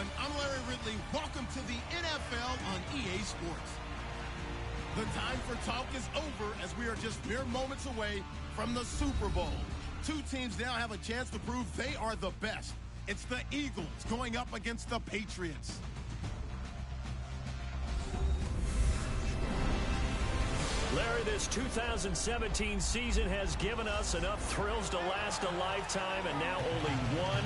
everyone. I'm Larry Ridley. Welcome to the NFL on EA Sports. The time for talk is over as we are just mere moments away from the Super Bowl. Two teams now have a chance to prove they are the best. It's the Eagles going up against the Patriots. Larry, this 2017 season has given us enough thrills to last a lifetime, and now only one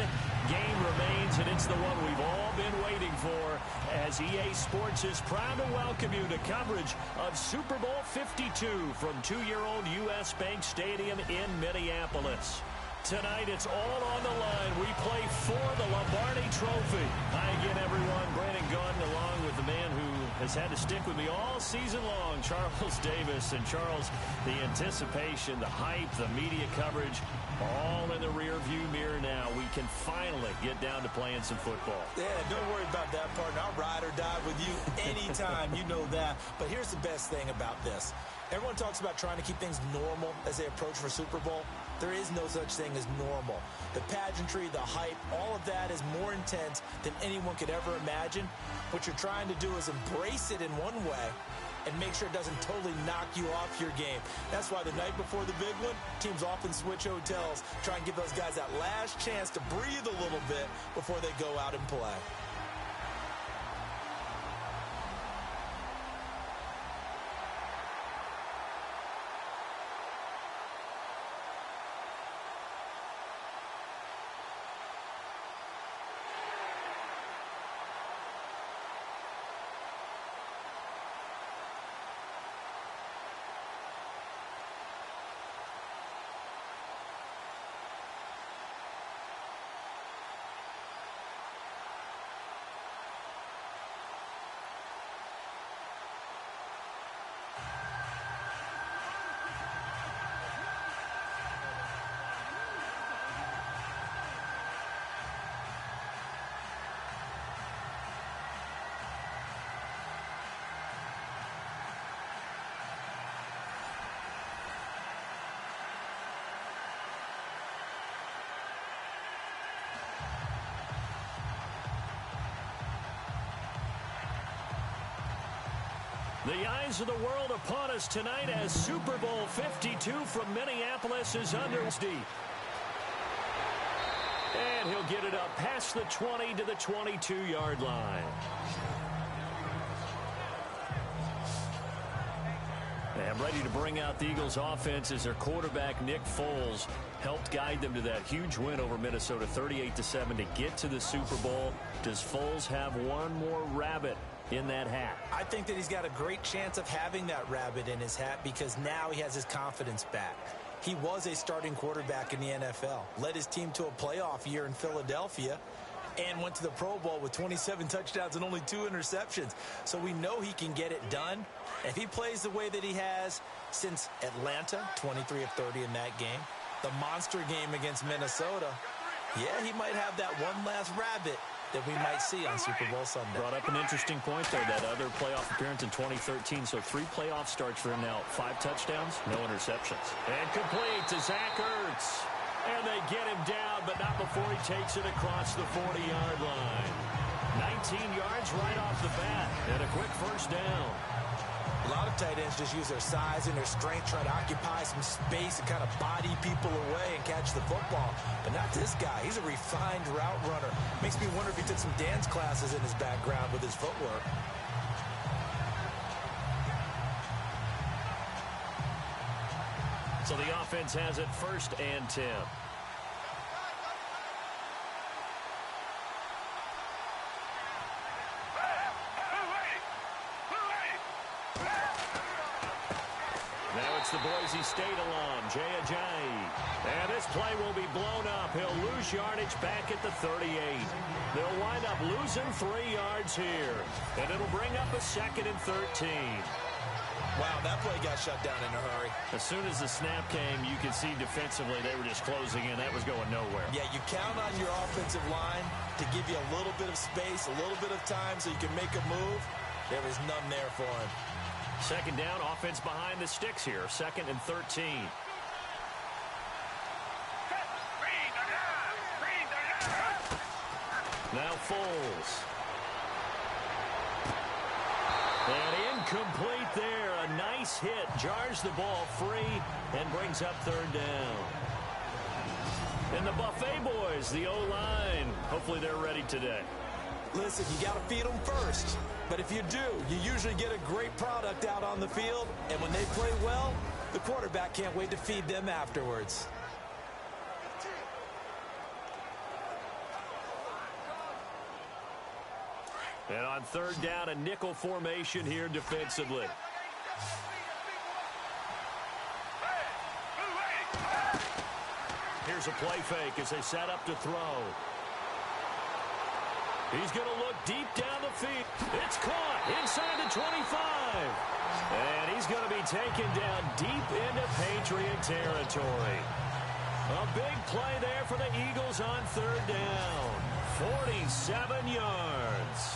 game remains, and it's the one we've all been waiting for, as EA Sports is proud to welcome you to coverage of Super Bowl 52 from 2-year-old U.S. Bank Stadium in Minneapolis. Tonight, it's all on the line. We play for the Lombardi Trophy. Hi again, everyone. Brandon Gaudin along with the man who has had to stick with me all season long, Charles Davis. And Charles, the anticipation, the hype, the media coverage, all in the rearview mirror now. We can finally get down to playing some football. Yeah, don't worry about that, partner. I'll ride or die with you anytime. You know that. But here's the best thing about this. Everyone talks about trying to keep things normal as they approach for Super Bowl. There is no such thing as normal. The pageantry, the hype, all of that is more intense than anyone could ever imagine. What you're trying to do is embrace it in one way and make sure it doesn't totally knock you off your game. That's why the night before the big one, teams often switch hotels, try and give those guys that last chance to breathe a little bit before they go out and play. The eyes of the world upon us tonight as Super Bowl 52 from Minneapolis is under deep. And he'll get it up past the 20 to the 22-yard line. And ready to bring out the Eagles offense as their quarterback, Nick Foles, helped guide them to that huge win over Minnesota, 38-7, to get to the Super Bowl. Does Foles have one more rabbit in that hat? I think that he's got a great chance of having that rabbit in his hat because now he has his confidence back. He was a starting quarterback in the NFL, led his team to a playoff year in Philadelphia, and went to the Pro Bowl with 27 touchdowns and only 2 interceptions. So we know he can get it done. If he plays the way that he has since Atlanta, 23 of 30 in that game, the monster game against Minnesota, yeah, he might have that one last rabbit that we might see on Super Bowl Sunday. Brought up an interesting point there, that other playoff appearance in 2013. So 3 playoff starts for him now. 5 touchdowns, no interceptions. And complete to Zach Ertz. And they get him down, but not before he takes it across the 40-yard line. 19 yards right off the bat, and a quick first down. A lot of tight ends just use their size and their strength, try to occupy some space and kind of body people away and catch the football. But not this guy. He's a refined route runner. Makes me wonder if he took some dance classes in his background with his footwork. So the offense has it 1st and 10. The Boise State alum, Jay Ajayi. And this play will be blown up. He'll lose yardage back at the 38. They'll wind up losing 3 yards here. And it'll bring up a 2nd and 13. Wow, that play got shut down in a hurry. As soon as the snap came, you could see defensively they were just closing in. That was going nowhere. Yeah, you count on your offensive line to give you a little bit of space, a little bit of time so you can make a move. There was none there for him. 2nd down, offense behind the sticks here. 2nd and 13. Now Foles. And incomplete there. A nice hit. Jars the ball free and brings up third down. And the Buffet boys, the O-line, hopefully they're ready today. Listen, you got to feed them first. But if you do, you usually get a great product out on the field. And when they play well, the quarterback can't wait to feed them afterwards. And on third down, a nickel formation here defensively. Here's a play fake as they set up to throw. He's going to look deep down the field. It's caught inside the 25. And he's going to be taken down deep into Patriot territory. A big play there for the Eagles on third down. 47 yards.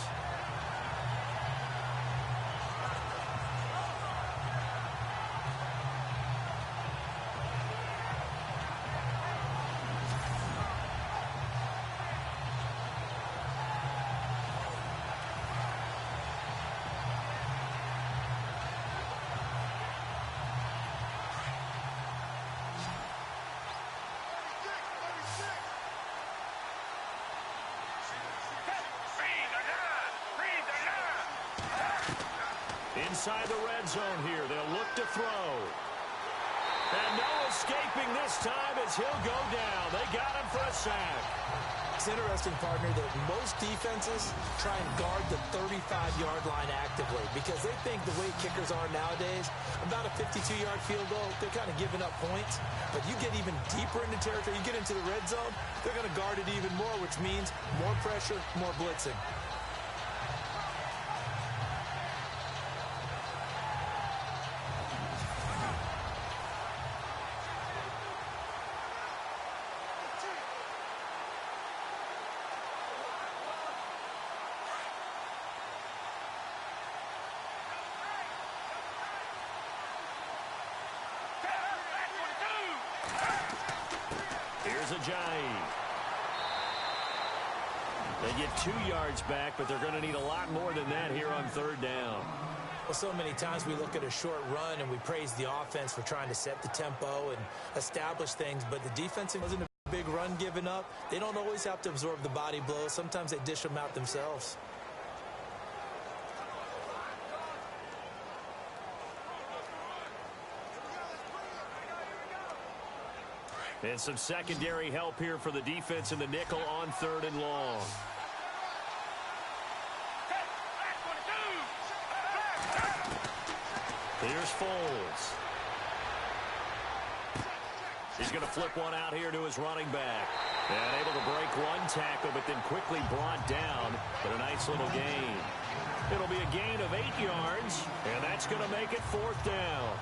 Inside the red zone here. They'll look to throw. And no escaping this time as he'll go down. They got him for a sack. It's interesting, partner, that most defenses try and guard the 35-yard line actively because they think the way kickers are nowadays, about a 52-yard field goal, they're kind of giving up points. But you get even deeper into territory, you get into the red zone, they're going to guard it even more, which means more pressure, more blitzing. They get 2 yards back, but they're going to need a lot more than that here on third down. Well, so many times we look at a short run and we praise the offense for trying to set the tempo and establish things, but the defense wasn't a big run given up. They don't always have to absorb the body blows. Sometimes they dish them out themselves. And some secondary help here for the defense in the nickel on third and long. Here's Foles. He's going to flip one out here to his running back. And able to break one tackle, but then quickly brought down. But a nice little gain. It'll be a gain of 8 yards, and that's going to make it fourth down.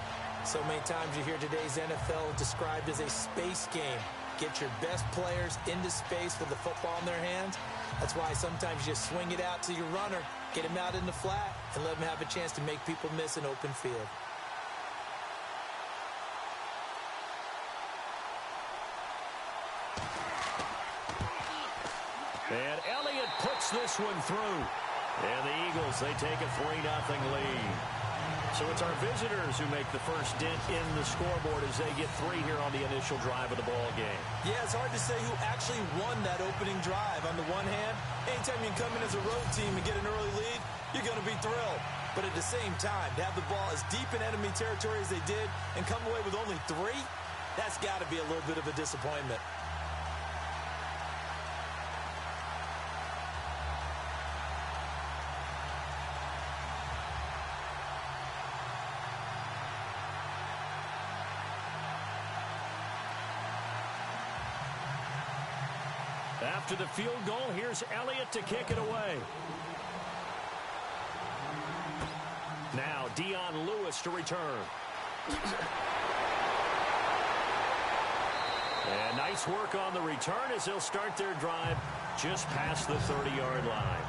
So many times you hear today's NFL described as a space game. Get your best players into space with the football in their hands. That's why sometimes you just swing it out to your runner, get him out in the flat, and let him have a chance to make people miss an open field. And Elliott puts this one through. And the Eagles, they take a 3-0 lead. So it's our visitors who make the first dent in the scoreboard as they get 3 here on the initial drive of the ball game. Yeah, it's hard to say who actually won that opening drive. On the one hand, anytime you come in as a road team and get an early lead, you're going to be thrilled. But at the same time, to have the ball as deep in enemy territory as they did and come away with only 3, that's got to be a little bit of a disappointment. After the field goal, here's Elliott to kick it away. Now, Dion Lewis to return. And nice work on the return as they'll start their drive just past the 30-yard line.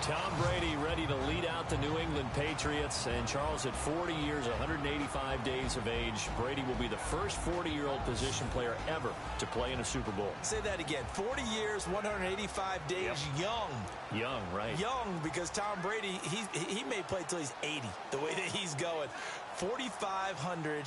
Tom Brady ready to lead out the New England Patriots. And Charles, at 40 years, 185 days of age, Brady will be the first 40-year-old position player ever to play in a Super Bowl. Say that again. 40 years, 185 days, yep. Young, right. Young, because Tom Brady, he may play till he's 80, the way that he's going. 4,500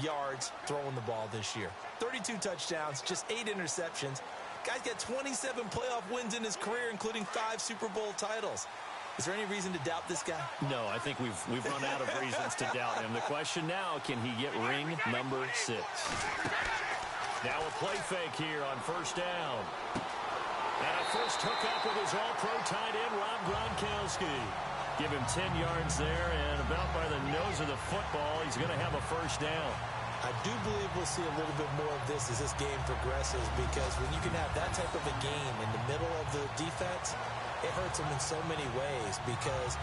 yards throwing the ball this year. 32 touchdowns, just 8 interceptions. Guy's got 27 playoff wins in his career, including 5 Super Bowl titles. Is there any reason to doubt this guy? No, I think we've run out of reasons to doubt him. The question now, can he get ring number 6? Now a play fake here on first down. And a first hookup with his all-pro tight end, Rob Gronkowski. Give him 10 yards there, and about by the nose of the football, he's going to have a first down. I do believe we'll see a little bit more of this as this game progresses, because when you can have that type of a game in the middle of the defense, it hurts them in so many ways, because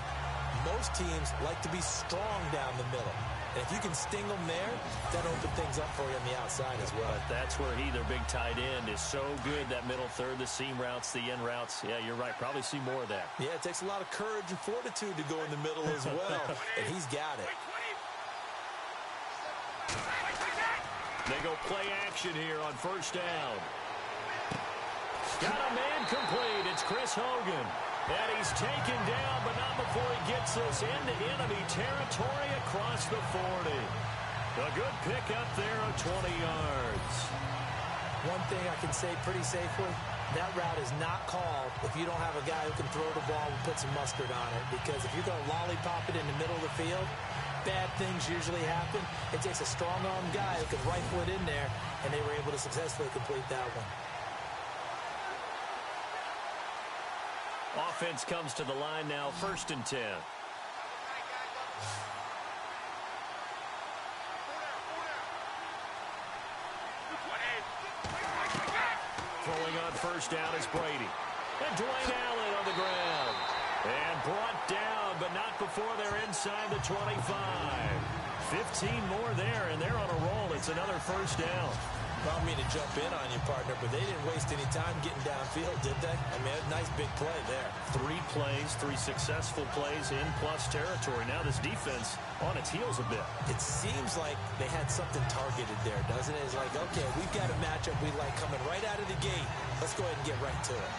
most teams like to be strong down the middle. And if you can sting them there, that opens things up for you on the outside as well. But that's where their big tight end, is so good, that middle third, the seam routes, the end routes. Yeah, you're right. Probably see more of that. Yeah, it takes a lot of courage and fortitude to go in the middle as well, and he's got it. They go play action here on first down. Got a man complete. It's Chris Hogan. And he's taken down, but not before he gets this into enemy territory across the 40. A good pick up there of 20 yards. One thing I can say pretty safely, that route is not called if you don't have a guy who can throw the ball and put some mustard on it. Because if you're going to lollipop it in the middle of the field, bad things usually happen. It takes a strong-armed guy who can rifle it in there, and they were able to successfully complete that one. Offense comes to the line now, 1st and 10. Throwing on first down is Brady. And Dwayne Allen on the ground. And brought down, but not before they're inside the 25. 15 more there, and they're on a roll. It's another first down. I don't mean to jump in on you, partner, but they didn't waste any time getting downfield, did they? I mean, a nice big play there. 3 plays, 3 successful plays in plus territory. Now this defense on its heels a bit. It seems like they had something targeted there, doesn't it? It's like, okay, we've got a matchup we like coming right out of the gate. Let's go ahead and get right to it.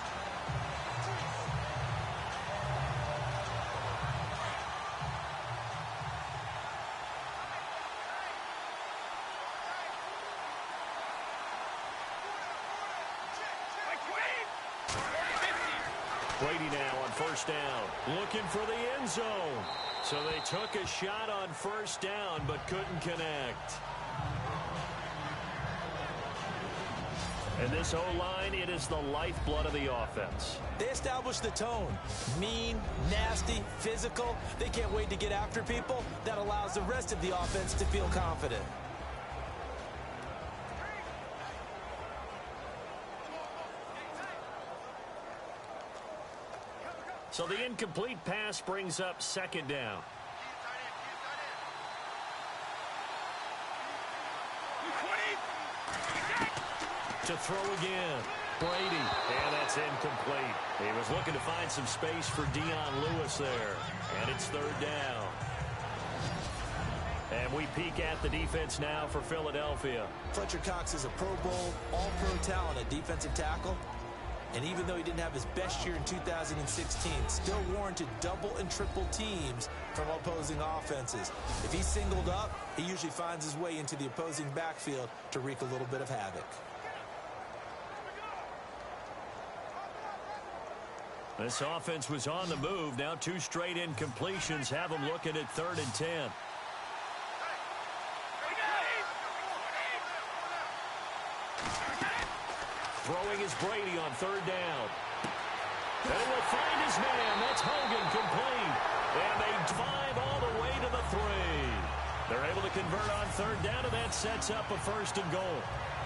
Brady now on first down, looking for the end zone. So they took a shot on first down, but couldn't connect. And this O-line, it is the lifeblood of the offense. They established the tone. Mean, nasty, physical. They can't wait to get after people. That allows the rest of the offense to feel confident. So the incomplete pass brings up 2nd down. To throw again. Brady. And that's incomplete. He was looking to find some space for Dion Lewis there. And it's 3rd down. And we peek at the defense now for Philadelphia. Fletcher Cox is a Pro Bowl, all-pro talent at defensive tackle. And even though he didn't have his best year in 2016, still warranted double and triple teams from opposing offenses. If he's singled up, he usually finds his way into the opposing backfield to wreak a little bit of havoc. This offense was on the move. Now 2 straight incompletions have them looking at 3rd and 10. Throwing is Brady on 3rd down. And he will find his man. That's Hogan complete. And they drive all the way to the 3. They're able to convert on 3rd down, and that sets up a 1st and goal.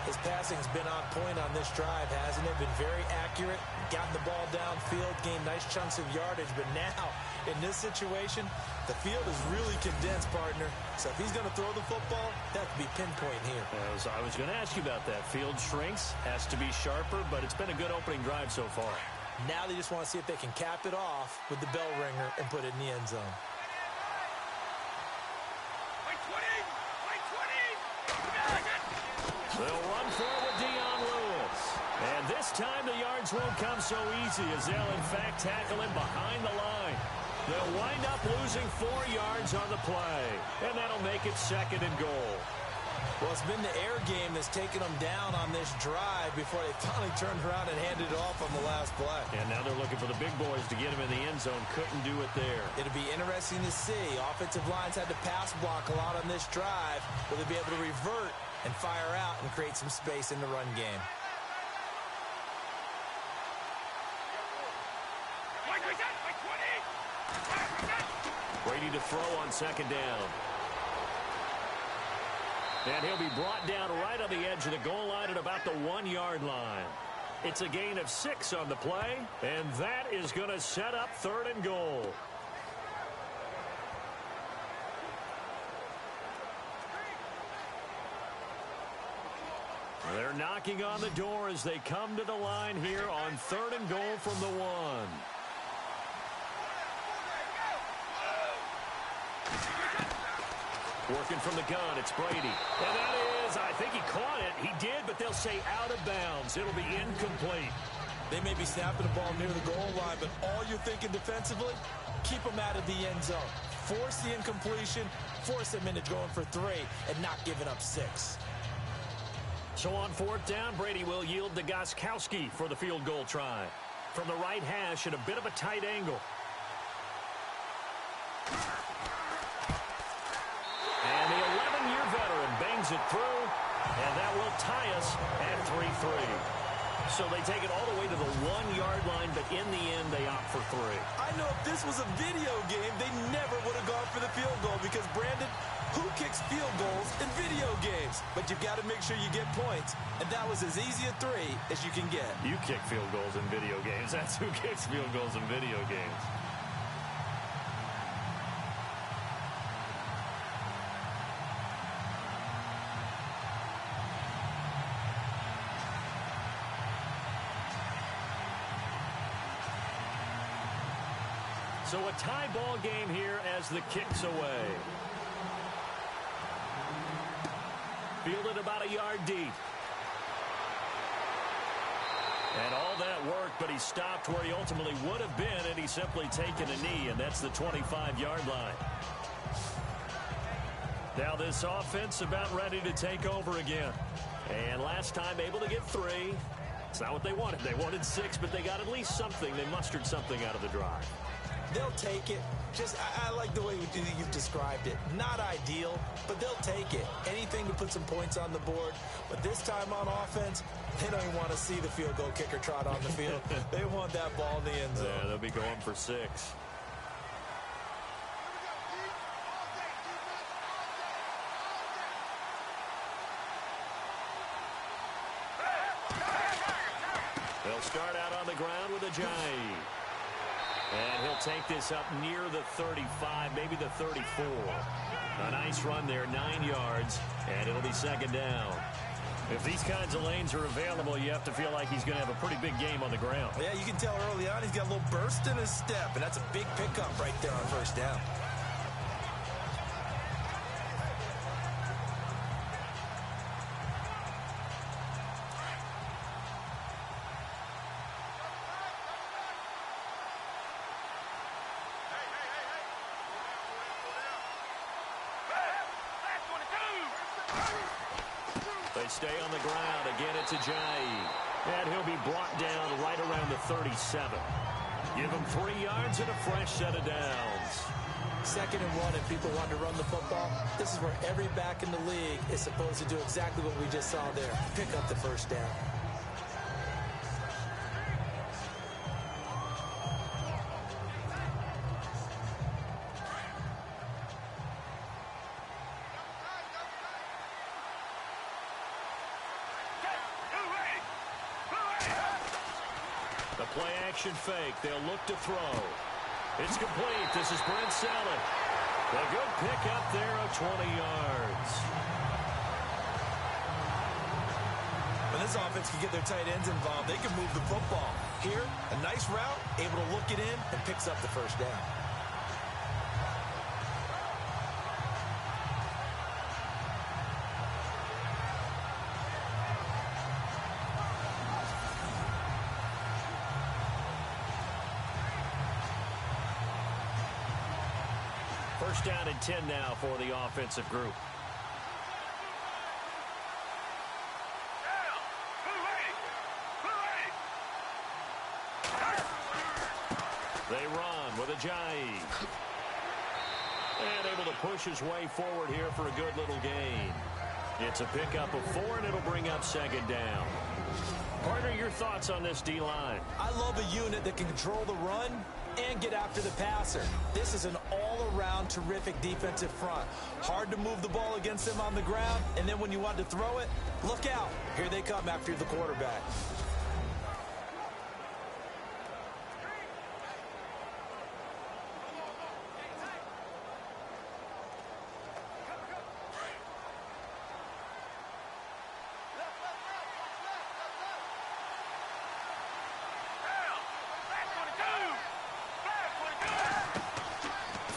His passing's been on point on this drive, hasn't it? Been very accurate, gotten the ball downfield, gained nice chunks of yardage. But now, in this situation, the field is really condensed, partner. So if he's going to throw the football, that could be pinpoint here. As I was going to ask you about that. Field shrinks, has to be sharper, but it's been a good opening drive so far. Now they just want to see if they can cap it off with the bell ringer and put it in the end zone. They'll run forward Dion Lewis. And this time the yards won't come so easy as they'll in fact tackle him behind the line. They'll wind up losing 4 yards on the play. And that'll make it 2nd and goal. Well, it's been the air game that's taken them down on this drive before they finally turned around and handed it off on the last play. And now they're looking for the big boys to get him in the end zone. Couldn't do it there. It'll be interesting to see. Offensive lines had to pass block a lot on this drive. Will they be able to revert and fire out and create some space in the run game? Brady to throw on 2nd down. And he'll be brought down right on the edge of the goal line at about the 1-yard line. It's a gain of 6 on the play, and that is going to set up 3rd and goal. They're knocking on the door as they come to the line here on 3rd and goal from the 1. Working from the gun, it's Brady. And that is, I think he caught it. He did, but they'll say out of bounds. It'll be incomplete. They may be snapping the ball near the goal line, but all you're thinking defensively, keep them out of the end zone. Force the incompletion, force them into going for 3, and not giving up 6. So on 4th down, Brady will yield to Gostkowski for the field goal try. From the right hash at a bit of a tight angle. And the 11-year veteran bangs it through, and that will tie us at 3-3. So they take it all the way to the 1-yard line, but in the end, they opt for 3. I know if this was a video game, they never would have gone for the field goal because, Brandon, who kicks field goals in video games? But you've got to make sure you get points, and that was as easy a 3 as you can get. You kick field goals in video games. That's who kicks field goals in video games. So a tie ball game here as the kick's away. Fielded about a yard deep. And all that work, but he stopped where he ultimately would have been, and he's simply taken a knee, and that's the 25-yard line. Now this offense about ready to take over again. And last time able to get 3. It's not what they wanted. They wanted 6, but they got at least something. They mustered something out of the drive. They'll take it. I like the way you've described it. Not ideal, but they'll take it. Anything to put some points on the board. But this time on offense, they don't even want to see the field goal kicker trot on the field. They want that ball in the end zone. Yeah, they'll be going for 6. They'll start out on the ground with Ajayi. And he'll take this up near the 35, maybe the 34. A nice run there, 9 yards, and it'll be 2nd down. If these kinds of lanes are available, you have to feel like he's going to have a pretty big game on the ground. Yeah, you can tell early on he's got a little burst in his step, and that's a big pickup right there on 1st down. They stay on the ground. Again, it's Ajayi. And he'll be brought down right around the 37. Give him 3 yards and a fresh set of downs. 2nd and 1, and people want to run the football. This is where every back in the league is supposed to do exactly what we just saw there. Pick up the 1st down. The play action fake. They'll look to throw. It's complete. This is Brent Selleck. A good pickup there of 20 yards. When this offense can get their tight ends involved, they can move the football. Here, a nice route, able to look it in, and picks up the first down. First down and 10 now for the offensive group. They run with Ajayi. And able to push his way forward here for a good little gain. It's a pickup of 4, and it'll bring up second down. Partner, your thoughts on this D-line? I love a unit that can control the run and get after the passer. This is an all-around terrific defensive front. Hard to move the ball against them on the ground, and then when you want to throw it, look out. Here they come after the quarterback.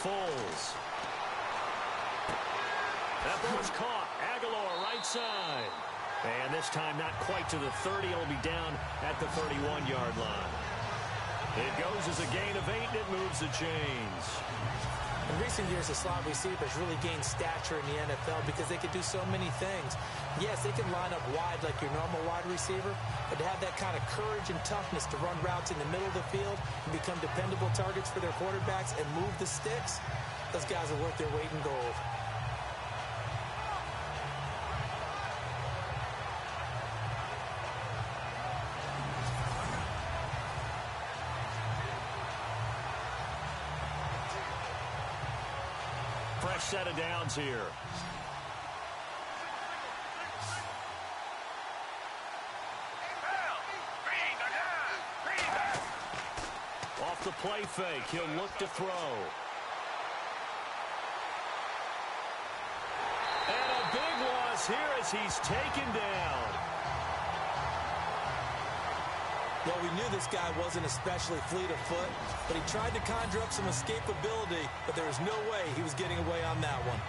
Foles. That ball's caught. Aguilar right side. And this time not quite to the 30. It'll be down at the 31-yard line. It goes as a gain of 8, and it moves the chains. In recent years, the slot receivers really gained stature in the NFL because they could do so many things. Yes, they can line up wide like your normal wide receiver, but to have that kind of courage and toughness to run routes in the middle of the field and become dependable targets for their quarterbacks and move the sticks, those guys are worth their weight in gold. Fresh set of downs here. Off the play fake, he'll look to throw. And a big loss here as he's taken down. Well, we knew this guy wasn't especially fleet of foot, but he tried to conjure up some escapability, but there was no way he was getting away on that one.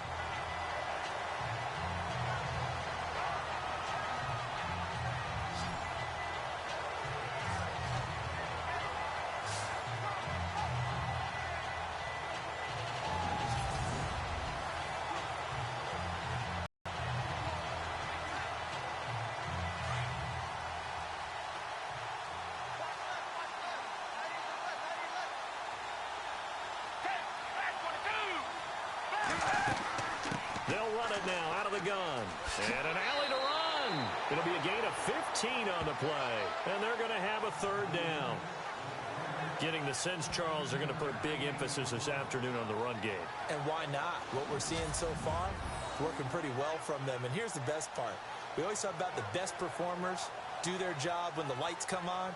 They'll run it now out of the gun. And an alley to run. It'll be a gain of 15 on the play. And they're going to have a third down. Getting the sense, Charles, they're going to put a big emphasis this afternoon on the run game. And why not? What we're seeing so far, working pretty well from them. And here's the best part. We always talk about the best performers do their job when the lights come on.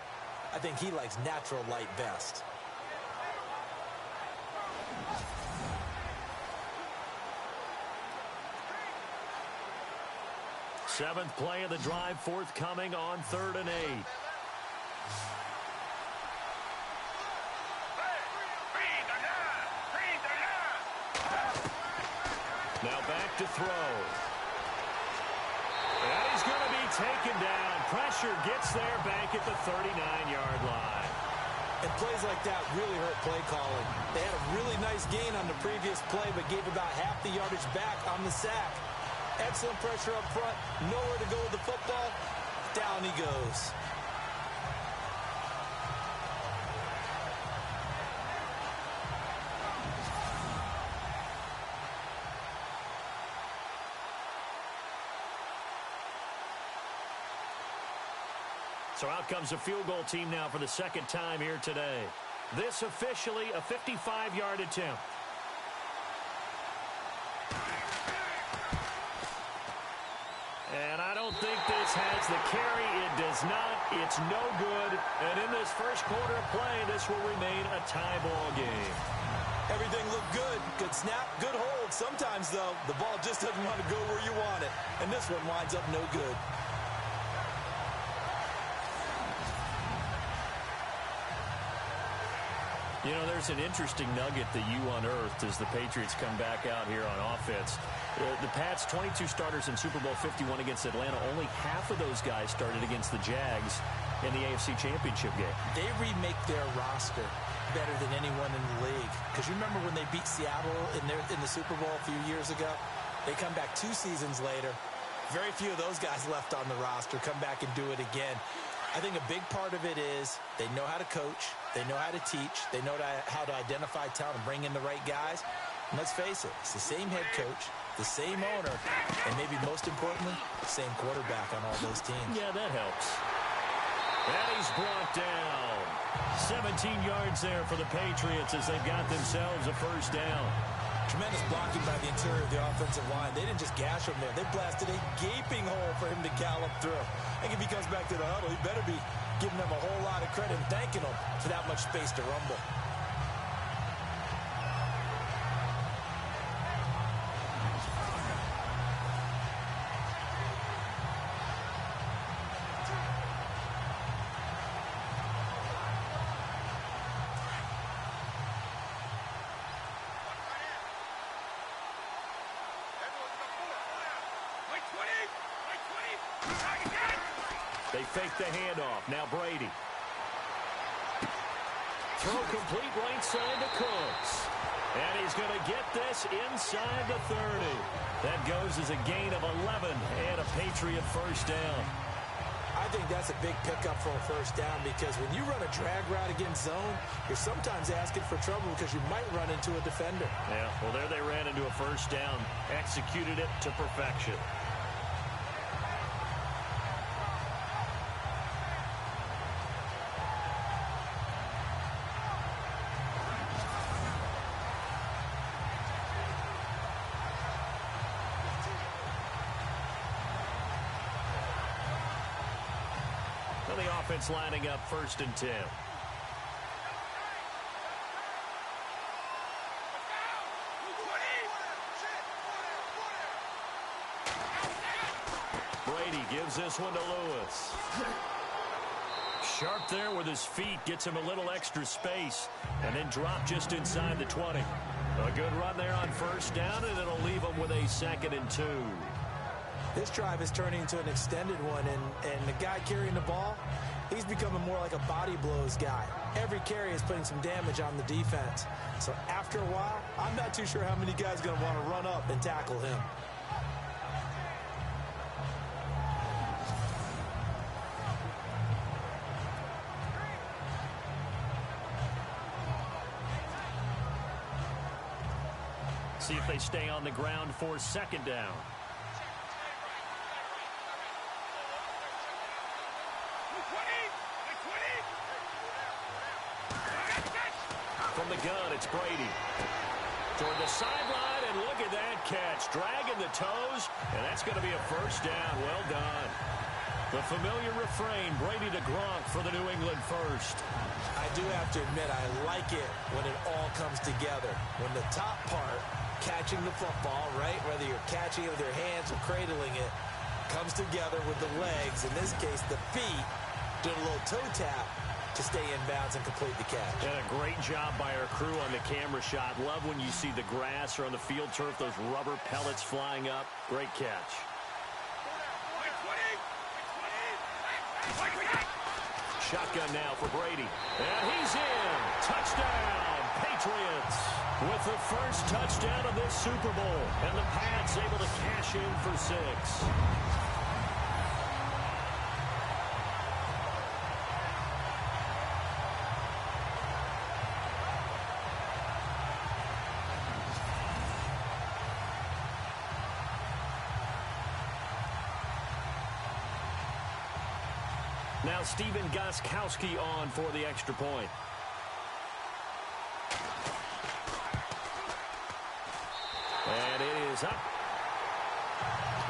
I think he likes natural light best. Seventh play of the drive forthcoming on 3rd and 8. Now back to throw. And he's going to be taken down. Pressure gets there back at the 39-yard line. And plays like that really hurt play calling. They had a really nice gain on the previous play, but gave about half the yardage back on the sack. Excellent pressure up front. Nowhere to go with the football. Down he goes. So out comes a field goal team now for the second time here today. This officially a 55-yard attempt. And I don't think this has the carry. It does not. It's no good. And in this first quarter of play, this will remain a tie ball game. Everything looked good. Good snap, good hold. Sometimes, though, the ball just doesn't want to go where you want it. And this one winds up no good. You know, there's an interesting nugget that you unearthed as the Patriots come back out here on offense. The Pats, 22 starters in Super Bowl 51 against Atlanta. Only half of those guys started against the Jags in the AFC Championship game. They remake their roster better than anyone in the league. Because you remember when they beat Seattle in the Super Bowl a few years ago? They come back 2 seasons later. Very few of those guys left on the roster come back and do it again. I think a big part of it is they know how to coach, they know how to teach, they know how to identify talent and bring in the right guys. And let's face it, it's the same head coach, the same owner, and maybe most importantly, the same quarterback on all those teams. Yeah, that helps. And he's brought down. 17 yards there for the Patriots as they've got themselves a first down. Tremendous blocking by the interior of the offensive line. They didn't just gash him there. They blasted a gaping hole for him to gallop through. I think if he comes back to the huddle, he better be giving them a whole lot of credit and thanking them for that much space to rumble. They fake the handoff. Now Brady. Throw complete right side to Cooks. And he's going to get this inside the 30. That goes as a gain of 11 and a Patriot first down. I think that's a big pickup for a first down because when you run a drag route against zone, you're sometimes asking for trouble because you might run into a defender. Yeah, well, there they ran into a first down. Executed it to perfection. The offense lining up 1st and 10. Brady gives this one to Lewis. Sharp there with his feet, gets him a little extra space, and then drop just inside the 20. A good run there on first down, and it'll leave him with a 2nd and 2. This drive is turning into an extended one, and the guy carrying the ball, he's becoming more like a body blows guy. Every carry is putting some damage on the defense. So after a while, I'm not too sure how many guys are going to want to run up and tackle him. See if they stay on the ground for 2nd down. From the gun, it's Brady. Toward the sideline, and look at that catch. Dragging the toes, and that's going to be a first down. Well done. The familiar refrain, Brady to Gronk for the New England first. I do have to admit, I like it when it all comes together. When the top part, catching the football, right, whether you're catching it with your hands or cradling it, comes together with the legs, in this case the feet, doing a little toe tap to stay in bounds and complete the catch. And a great job by our crew on the camera shot. Love when you see the grass or on the field turf, those rubber pellets flying up. Great catch. Shotgun now for Brady. And he's in. Touchdown, Patriots. With the first touchdown of this Super Bowl. And the Pats able to cash in for 6. Now Steven Gostkowski on for the extra point. And it is up.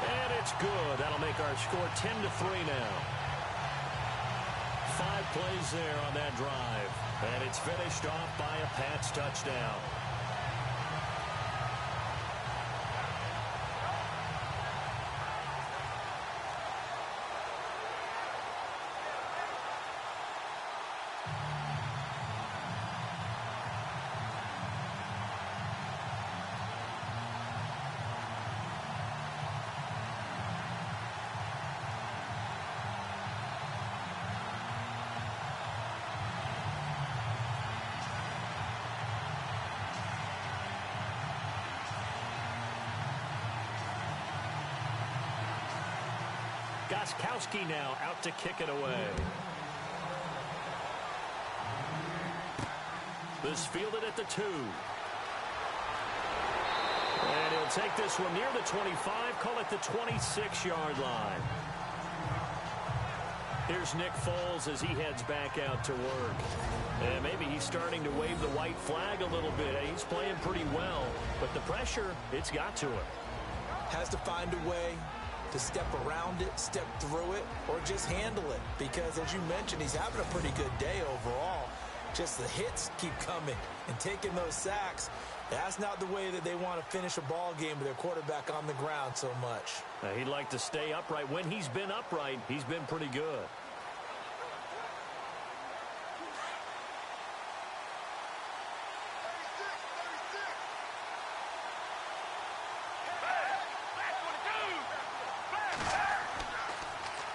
And it's good. That'll make our score 10-3 now. 5 plays there on that drive. And it's finished off by a Pats touchdown. Gostkowski now out to kick it away. This fielded at the 2. And he'll take this one near the 25, call it the 26-yard line. Here's Nick Foles as he heads back out to work. And maybe he's starting to wave the white flag a little bit. He's playing pretty well, but the pressure, it's got to him. Has to find a way to step around it, step through it, or just handle it. Because, as you mentioned, he's having a pretty good day overall. Just the hits keep coming and taking those sacks. That's not the way that they want to finish a ball game with their quarterback on the ground so much. He'd like to stay upright. When he's been upright, he's been pretty good.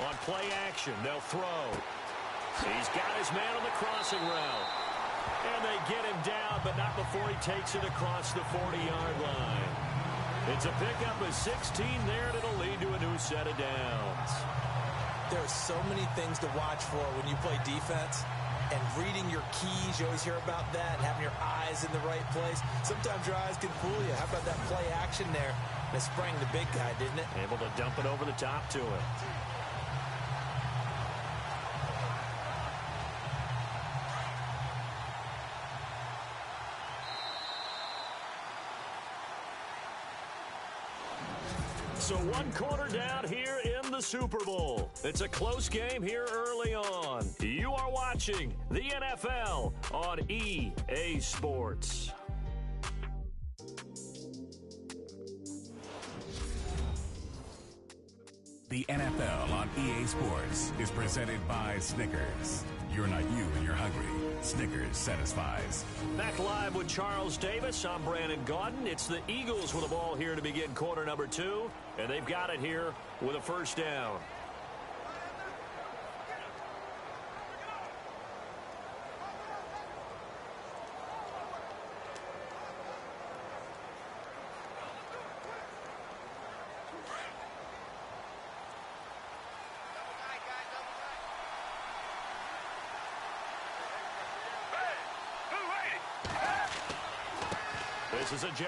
On play action, they'll throw. He's got his man on the crossing route. And they get him down, but not before he takes it across the 40-yard line. It's a pickup of 16 there, and it'll lead to a new set of downs. There are so many things to watch for when you play defense. And reading your keys, you always hear about that, and having your eyes in the right place. Sometimes your eyes can fool you. How about that play action there? And it sprang the big guy, didn't it? Able to dump it over the top to him. So 1 quarter down here in the Super Bowl. It's a close game here early on. You are watching the NFL on EA Sports. The NFL on EA Sports is presented by Snickers. You're not you when you're hungry. Snickers satisfies. Back live with Charles Davis. I'm Brandon Gaudin. It's the Eagles with the ball here to begin quarter number 2. And they've got it here with a first down. This is Ajayi.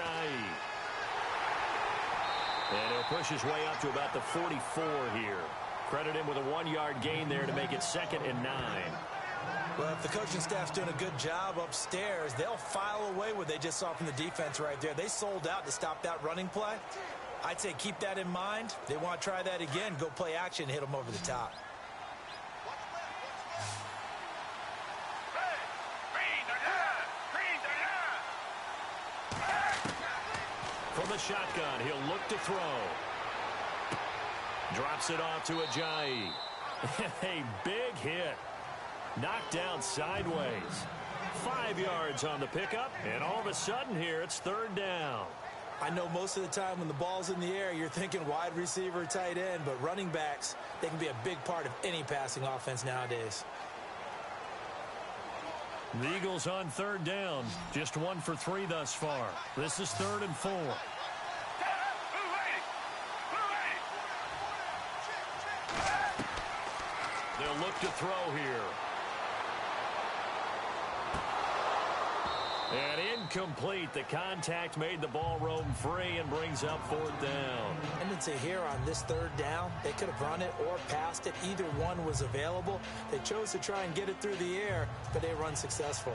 And he'll push his way up to about the 44 here. Credit him with a 1-yard gain there to make it 2nd and 9. Well, if the coaching staff's doing a good job upstairs, they'll file away what they just saw from the defense right there. They sold out to stop that running play. I'd say keep that in mind. They want to try that again. Go play action, hit them over the top. From the shotgun, he'll look to throw. Drops it off to Ajayi. A big hit. Knocked down sideways. 5 yards on the pickup, and all of a sudden here, it's 3rd down. I know most of the time when the ball's in the air, you're thinking wide receiver, tight end, but running backs, they can be a big part of any passing offense nowadays. The Eagles on 3rd down. Just 1 for 3 thus far. This is 3rd and 4. They'll look to throw here. And incomplete. The contact made the ball roam free and brings up 4th down. Tendency here on this 3rd down, they could have run it or passed it. Either one was available. They chose to try and get it through the air, but they run successful.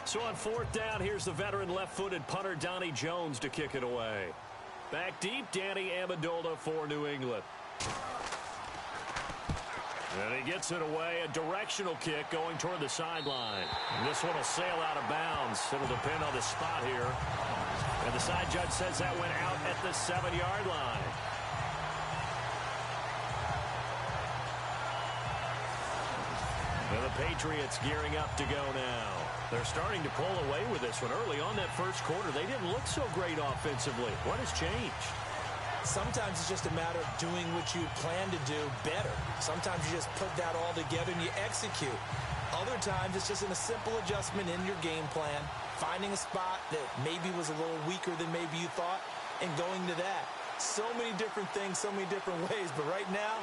So on 4th down, here's the veteran left-footed punter Donnie Jones to kick it away. Back deep, Danny Amendola for New England. And he gets it away, a directional kick going toward the sideline. And this one will sail out of bounds. It'll depend on the spot here. And the side judge says that went out at the 7-yard line. And the Patriots gearing up to go now. They're starting to pull away with this one. Early on that first quarter, they didn't look so great offensively. What has changed? Sometimes it's just a matter of doing what you plan to do better. Sometimes you just put that all together and you execute. Other times it's just a simple adjustment in your game plan, finding a spot that maybe was a little weaker than maybe you thought, and going to that. So many different things, so many different ways. But right now,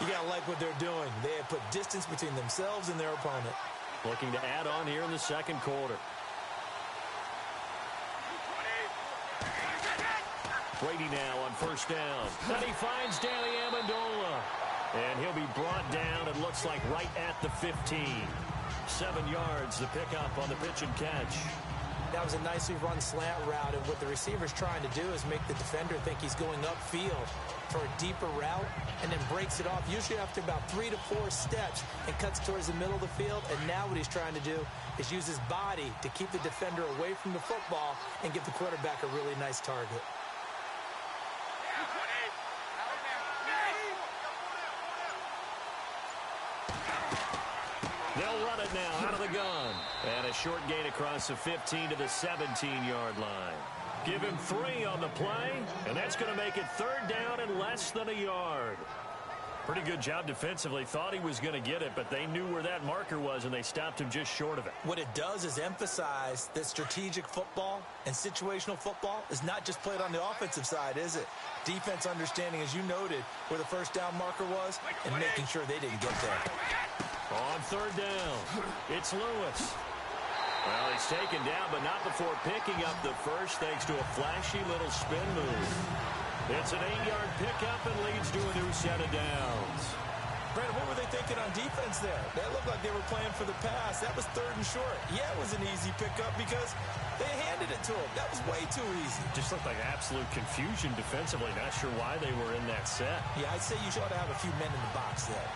You got to like what they're doing. They have put distance between themselves and their opponent. Looking to add on here in the second quarter. Brady now on first down. Then he finds Danny Amendola. And he'll be brought down, it looks like, right at the 15. 7 yards to pick up on the pitch and catch. That was a nicely run slant route, and what the receiver's trying to do is make the defender think he's going upfield for a deeper route, and then breaks it off, usually after about 3 to 4 steps, and cuts towards the middle of the field. And now what he's trying to do is use his body to keep the defender away from the football and give the quarterback a really nice target. They'll run it now out of the gun. And a short gain across the 15 to the 17-yard line. Give him 3 on the play, and that's going to make it 3rd down and less than a yard. Pretty good job defensively. Thought he was going to get it, but they knew where that marker was, and they stopped him just short of it. What it does is emphasize that strategic football and situational football is not just played on the offensive side, is it? Defense understanding, as you noted, where the first down marker was and making sure they didn't get there. On 3rd down, it's Lewis. Well, he's taken down, but not before picking up the first thanks to a flashy little spin move. It's an 8-yard pickup and leads to a new set of downs. Brandon, what were they thinking on defense there? That looked like they were playing for the pass. That was 3rd and short. Yeah, it was an easy pickup because they handed it to him. That was way too easy. Just looked like absolute confusion defensively. Not sure why they were in that set. Yeah, I'd say you should have a few men in the box there.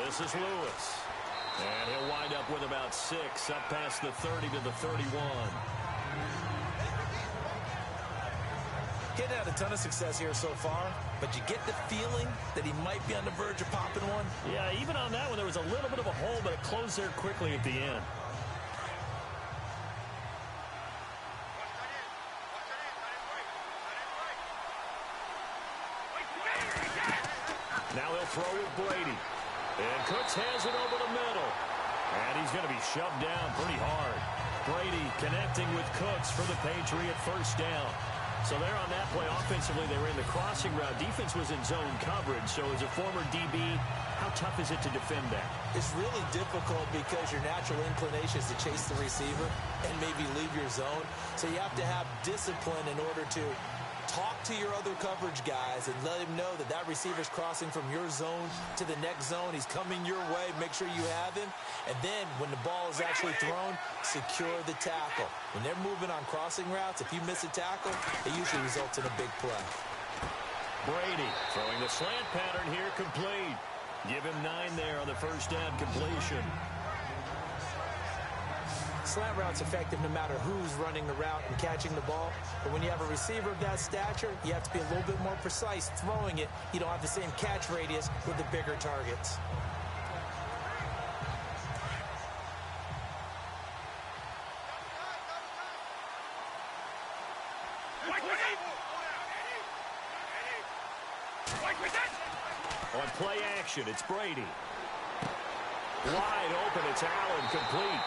This is Lewis. And he'll wind up with about 6 up past the 30 to the 31. Getting had a ton of success here so far, but you get the feeling that he might be on the verge of popping one. Yeah, even on that one, there was a little bit of a hole, but it closed there quickly at the end. Now he'll throw with Brady. And Cooks has it over the middle. And he's going to be shoved down pretty hard. Brady connecting with Cooks for the Patriot first down. So there on that play, offensively, they were in the crossing route. Defense was in zone coverage. So as a former DB, how tough is it to defend that? It's really difficult because your natural inclination is to chase the receiver and maybe leave your zone. So you have to have discipline in order to talk to your other coverage guys and let him know that that receiver's crossing from your zone to the next zone. He's coming your way. Make sure you have him. And then when the ball is actually thrown, secure the tackle. When they're moving on crossing routes, if you miss a tackle, it usually results in a big play. Brady throwing the slant pattern here complete. Give him 9 there on the first down completion. Slant route's effective no matter who's running the route and catching the ball. But when you have a receiver of that stature, you have to be a little bit more precise throwing it. You don't have the same catch radius with the bigger targets. On play action, it's Brady. Wide open, it's Allen, complete.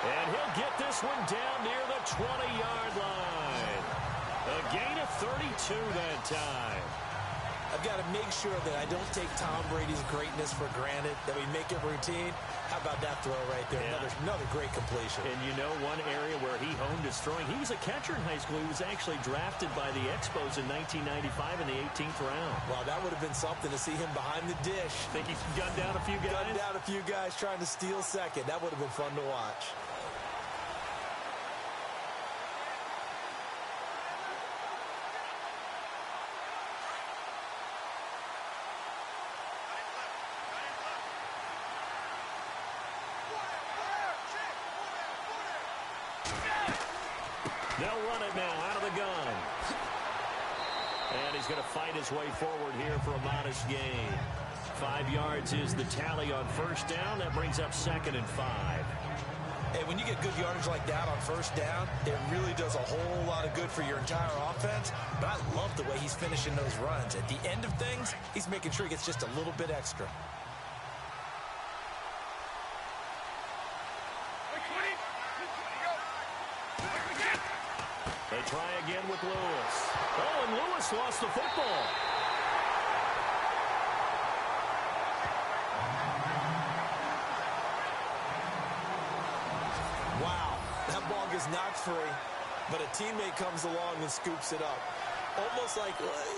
And he'll get this one down near the 20-yard line. A gain of 32 that time. I've got to make sure that I don't take Tom Brady's greatness for granted, that we make it routine. How about that throw right there? Yeah. Another great completion. And you know one area where he honed his throwing, he was a catcher in high school. He was actually drafted by the Expos in 1995 in the 18th round. Wow, that would have been something to see him behind the dish. Think he gunned down a few guys? Gunned down a few guys trying to steal second. That would have been fun to watch. They'll run it now out of the gun. And he's going to fight his way forward here for a modest gain. 5 yards is the tally on first down. That brings up 2nd and 5. And when you get good yardage like that on first down, it really does a whole lot of good for your entire offense. But I love the way he's finishing those runs. At the end of things, he's making sure he gets just a little bit extra. They try again with Lewis. Oh, and Lewis lost the football. Wow, that ball gets knocked free, but a teammate comes along and scoops it up.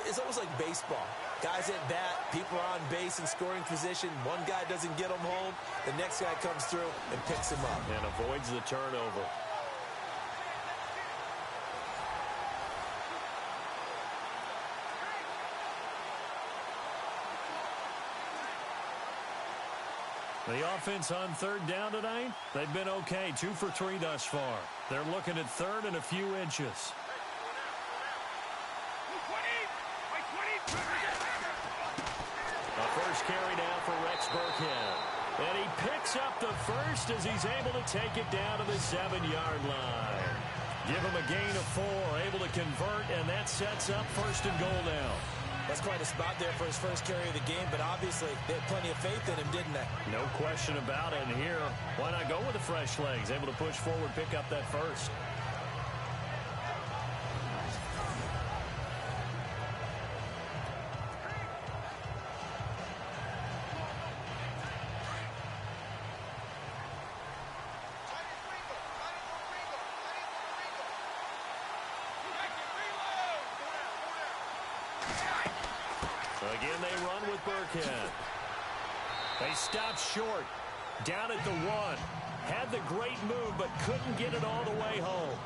It's almost like baseball. Guys at bat, people are on base in scoring position. One guy doesn't get him home. The next guy comes through and picks him up. And avoids the turnover. The offense on third down tonight, they've been okay. 2 for 3 thus far. They're looking at third and a few inches. A first carry down for Rex Burkhead. And he picks up the first as he's able to take it down to the 7-yard line. Give him a gain of 4, able to convert, and that sets up first and goal now. That's quite a spot there for his first carry of the game, but obviously they had plenty of faith in him, didn't they? No question about it. And here, why not go with the fresh legs? Able to push forward, pick up that first. Again, they run with Burkhead. They stop short. Down at the 1. Had the great move, but couldn't get it all the way home.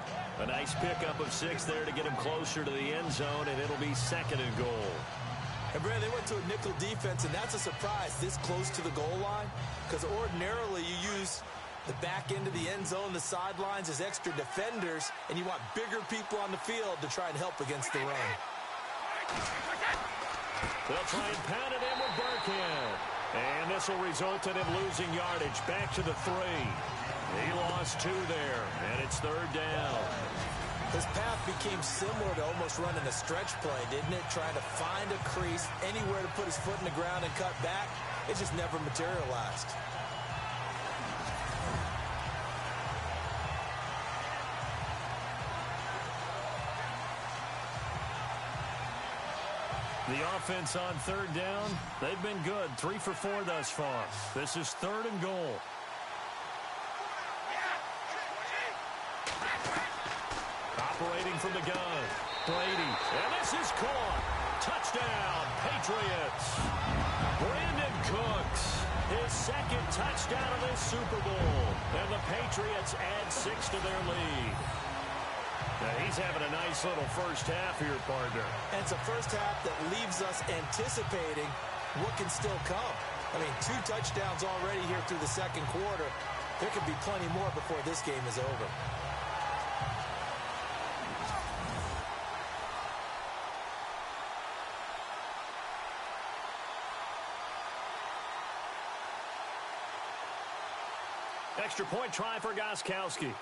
A nice pickup of 6 there to get him closer to the end zone, and it'll be second and goal. And Brad, they went to a nickel defense, and that's a surprise this close to the goal line, because ordinarily you use the back end of the end zone, the sidelines as extra defenders, and you want bigger people on the field to try and help against the run. They'll try and pound it in with Burkhead. And this will result in him losing yardage. Back to the 3. He lost 2 there, and it's third down. His path became similar to almost running a stretch play, didn't it? Trying to find a crease, anywhere to put his foot in the ground and cut back. It just never materialized. The offense on third down, they've been good. 3 for 4 thus far. This is third and goal. Operating from the gun, Brady. And this is caught. Touchdown, Patriots. Brandon Cooks, his second touchdown of this Super Bowl. And the Patriots add 6 to their lead. Now he's having a nice little first half here, partner. And it's a first half that leaves us anticipating what can still come. I mean, 2 touchdowns already here through the second quarter. There could be plenty more before this game is over. Extra point try for Gostkowski.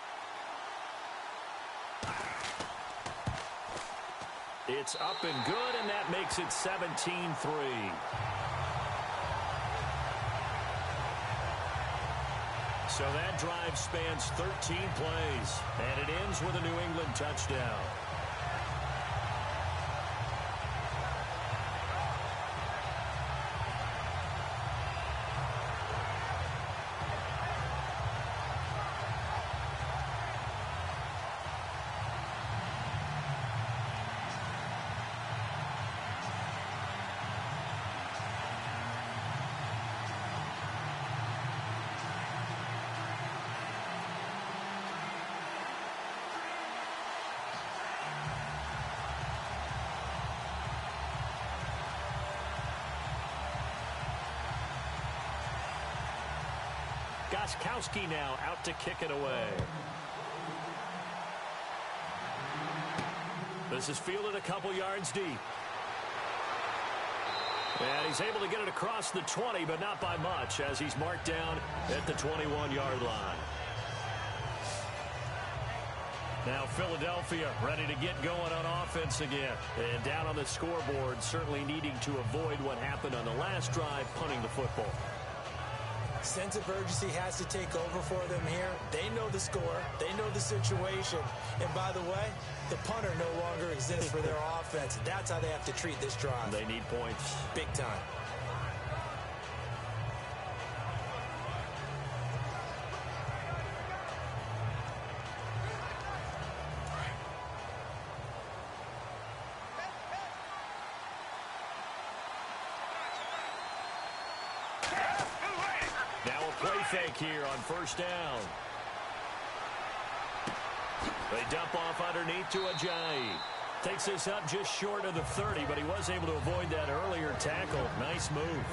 It's up and good, and that makes it 17-3. So that drive spans 13 plays, and it ends with a New England touchdown. Gostkowski now out to kick it away. This is fielded a couple yards deep. And he's able to get it across the 20, but not by much, as he's marked down at the 21-yard line. Now Philadelphia ready to get going on offense again. And down on the scoreboard, certainly needing to avoid what happened on the last drive, punting the football. Sense of urgency has to take over for them here. They know the score. They know the situation. And by the way, the punter no longer exists for their offense. That's how they have to treat this drive. They need points. Big time. Fake here on first down. They dump off underneath to Ajayi. Takes this up just short of the 30, but he was able to avoid that earlier tackle. Nice move.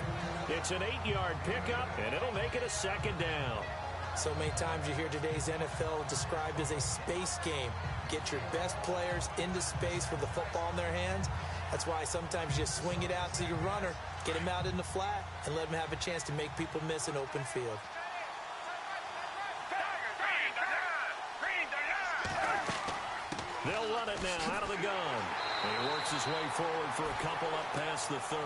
It's an 8-yard pickup, and it'll make it a second down. So many times you hear today's NFL described as a space game. Get your best players into space with the football in their hands. That's why sometimes you just swing it out to your runner, get him out in the flat, and let him have a chance to make people miss an open field. They'll run it now out of the gun. And he works his way forward for a couple up past the 30.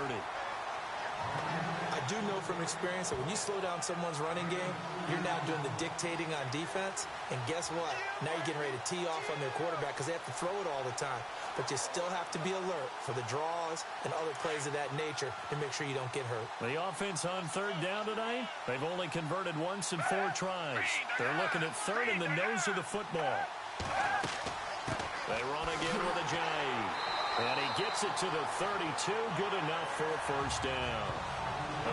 I do know from experience that when you slow down someone's running game, you're now doing the dictating on defense. And guess what? Now you're getting ready to tee off on their quarterback because they have to throw it all the time. But you still have to be alert for the draws and other plays of that nature to make sure you don't get hurt. The offense on third down tonight, they've only converted once in 4 tries. They're looking at third in the nose of the football. They run again with Ajayi. And he gets it to the 32. Good enough for a first down.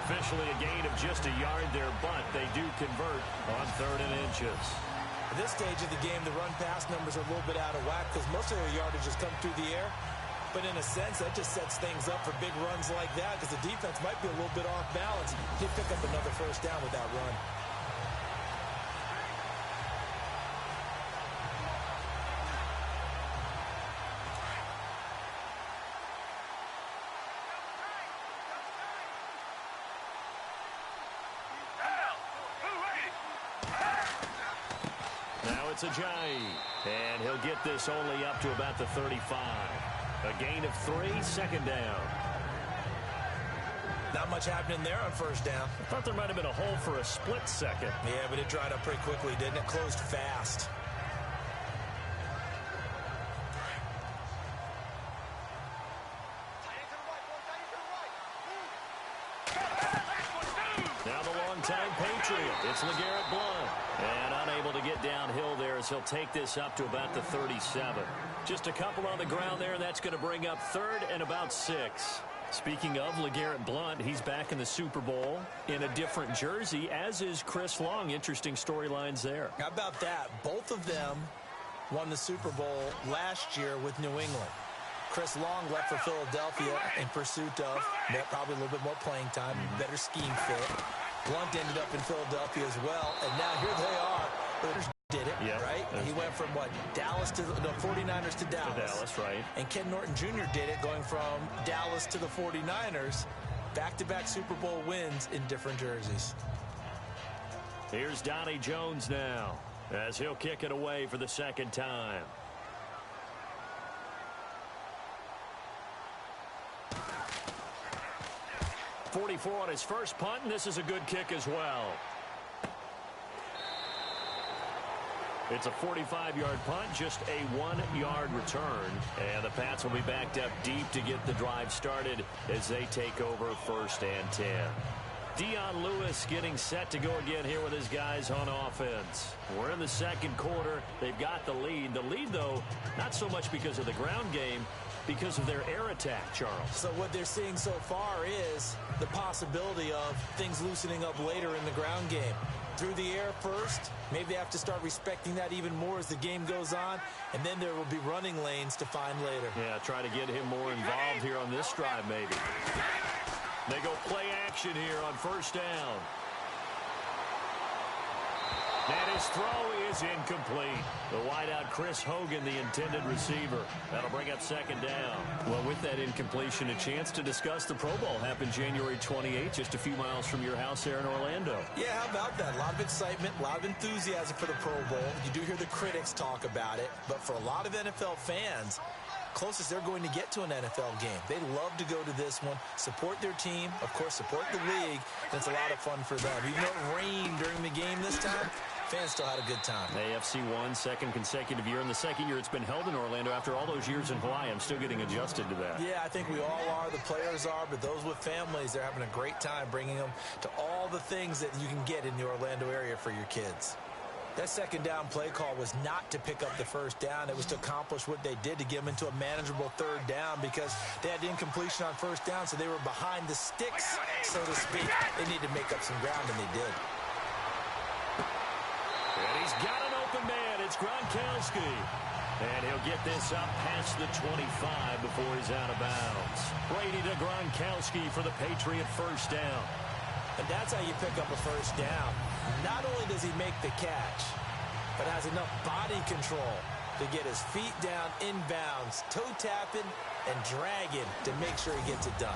Officially a gain of just a yard there, but they do convert on 3rd and inches. At this stage of the game, the run-pass numbers are a little bit out of whack because most of their yardage has come through the air. But in a sense, that just sets things up for big runs like that because the defense might be a little bit off balance. He'd pick up another first down with that run. It's Ajayi, and he'll get this only up to about the 35. A gain of 3, second down. Not much happening there on first down. I thought there might have been a hole for a split second. Yeah, but it dried up pretty quickly, didn't it? Closed fast. Now the longtime Patriot. It's LeGarrette Blount. And unable to get downhill there as he'll take this up to about the 37. Just a couple on the ground there, and that's going to bring up 3rd and about 6. Speaking of LeGarrette Blount, he's back in the Super Bowl in a different jersey, as is Chris Long. Interesting storylines there. How about that? Both of them won the Super Bowl last year with New England. Chris Long left for Philadelphia in pursuit of probably a little bit more playing time, better scheme fit. Blount ended up in Philadelphia as well, and now here they are. Raiders did it, right? He went from, Dallas to the 49ers to Dallas. Dallas, right. And Ken Norton Jr. did it, going from Dallas to the 49ers. Back-to-back Super Bowl wins in different jerseys. Here's Donnie Jones now, as he'll kick it away for the second time. .44 on his first punt, and this is a good kick as well. It's a 45-yard punt, just a 1-yard return. And the Pats will be backed up deep to get the drive started as they take over 1st and 10. Dion Lewis getting set to go again here with his guys on offense. We're in the second quarter. They've got the lead. The lead, though, not so much because of the ground game, because of their air attack, Charles. So what they're seeing so far is the possibility of things loosening up later in the ground game. Through the air first, maybe they have to start respecting that even more as the game goes on, and then there will be running lanes to find later. Yeah, try to get him more involved here on this drive, maybe. They go play action here on first down. And his throw is incomplete. The wideout, Chris Hogan, the intended receiver. That'll bring up second down. Well, with that incompletion, a chance to discuss the Pro Bowl happened January 28th, just a few miles from your house there in Orlando. Yeah, how about that? A lot of excitement, a lot of enthusiasm for the Pro Bowl. You do hear the critics talk about it, but for a lot of NFL fans, closest they're going to get to an NFL game. They love to go to this one, support their team, of course, support the league, and it's a lot of fun for them. Even though it rained during the game this time, fans still had a good time. AFC won, second consecutive year, and the second year it's been held in Orlando after all those years in Hawaii. I'm still getting adjusted to that. Yeah, I think we all are. The players are, but those with families, they're having a great time bringing them to all the things that you can get in the Orlando area for your kids. That second down play call was not to pick up the first down. It was to accomplish what they did, to get them into a manageable third down, because they had incompletion on first down, so they were behind the sticks, so to speak. They needed to make up some ground, and they did. And he's got an open man. It's Gronkowski. And he'll get this up past the 25 before he's out of bounds. Brady to Gronkowski for the Patriot first down. And that's how you pick up a first down. Not only does he make the catch, but has enough body control to get his feet down inbounds, toe tapping and dragging to make sure he gets it done.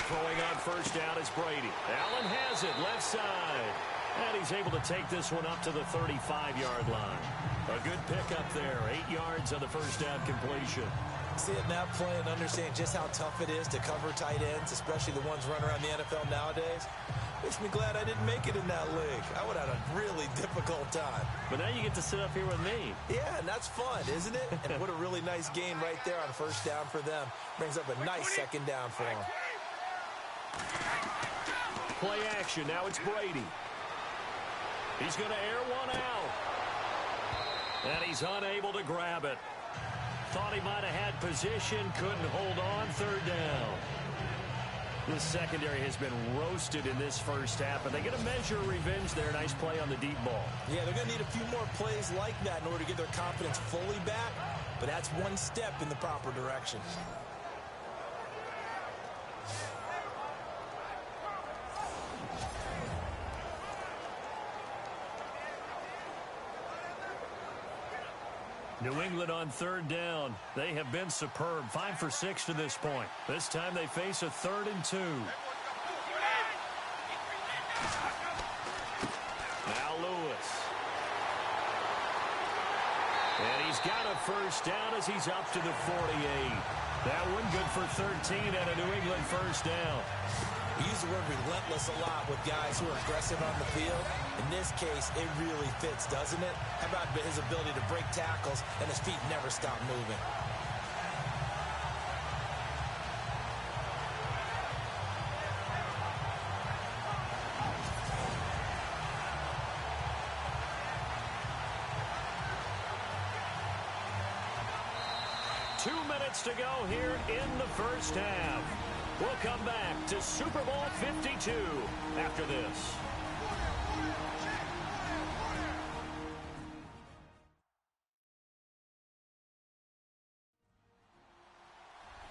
Throwing on first down is Brady. Allen has it, left side. And he's able to take this one up to the 35-yard line. A good pickup there, 8 yards on the first down completion. See it now play and understand just how tough it is to cover tight ends, especially the ones running around the NFL nowadays. Makes me glad I didn't make it in that league. I would have had a really difficult time. But now you get to sit up here with me. Yeah, and that's fun, isn't it? And what a really nice game right there on first down for them. Brings up a nice second down for them. Play action. Now it's Brady. He's going to air one out. And he's unable to grab it. Thought he might have had position. Couldn't hold on. Third down. The secondary has been roasted in this first half, but they get a measure of revenge there. Nice play on the deep ball. Yeah, they're going to need a few more plays like that in order to get their confidence fully back. But that's one step in the proper direction. New England on third down. They have been superb. 5 for 6 to this point. This time they face a 3rd and 2. Now Lewis. And he's got a first down as he's up to the 48. That one good for 13 and a New England first down. We use the word relentless a lot with guys who are aggressive on the field. In this case, it really fits, doesn't it? How about his ability to break tackles and his feet never stop moving? Two minutes to go here in the first half. We'll come back to Super Bowl 52 after this.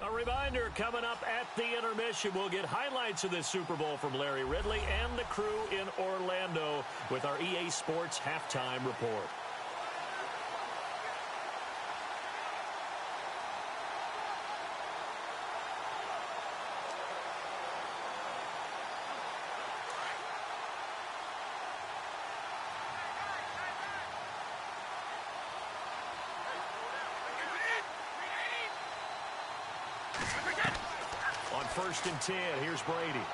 A reminder, coming up at the intermission, we'll get highlights of this Super Bowl from Larry Ridley and the crew in Orlando with our EA Sports Halftime Report. On 1st and 10, here's Brady.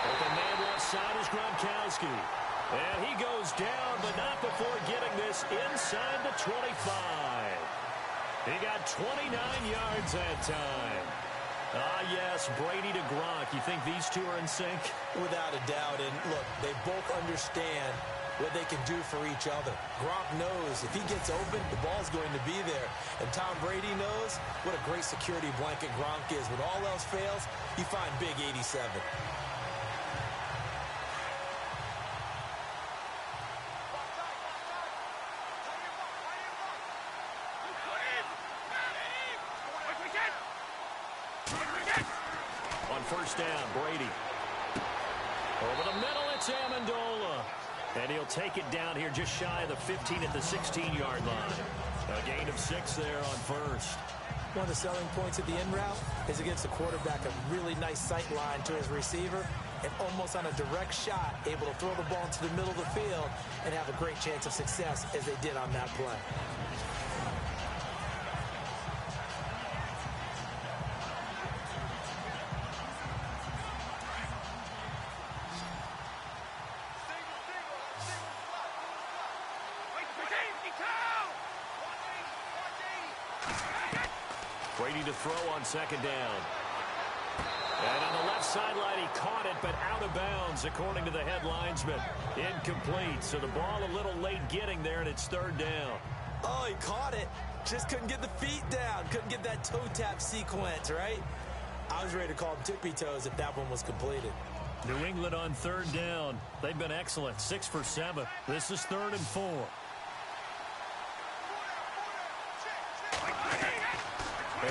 Open man left side is Gronkowski. And he goes down, but not before getting this inside the 25. He got 29 yards that time. Ah, yes, Brady to Gronk. You think these two are in sync? Without a doubt. And look, they both understand what they can do for each other. Gronk knows if he gets open, the ball's going to be there. And Tom Brady knows what a great security blanket Gronk is. When all else fails, you find big 87. first down. Brady. Over the middle, it's Amendola. And he'll take it down here just shy of the 15 at the 16-yard line. A gain of 6 there on first. One of the selling points of the in route is against the quarterback, a really nice sight line to his receiver, and almost on a direct shot, able to throw the ball into the middle of the field and have a great chance of success as they did on that play. Brady to throw on second down. And on the left sideline, he caught it, but out of bounds, according to the head linesman. Incomplete, so the ball a little late getting there, and it's third down. Oh, he caught it. Just couldn't get the feet down. Couldn't get that toe tap sequence, right? I was ready to call him tippy toes if that one was completed. New England on third down. They've been excellent, 6 for 7. This is 3rd and 4.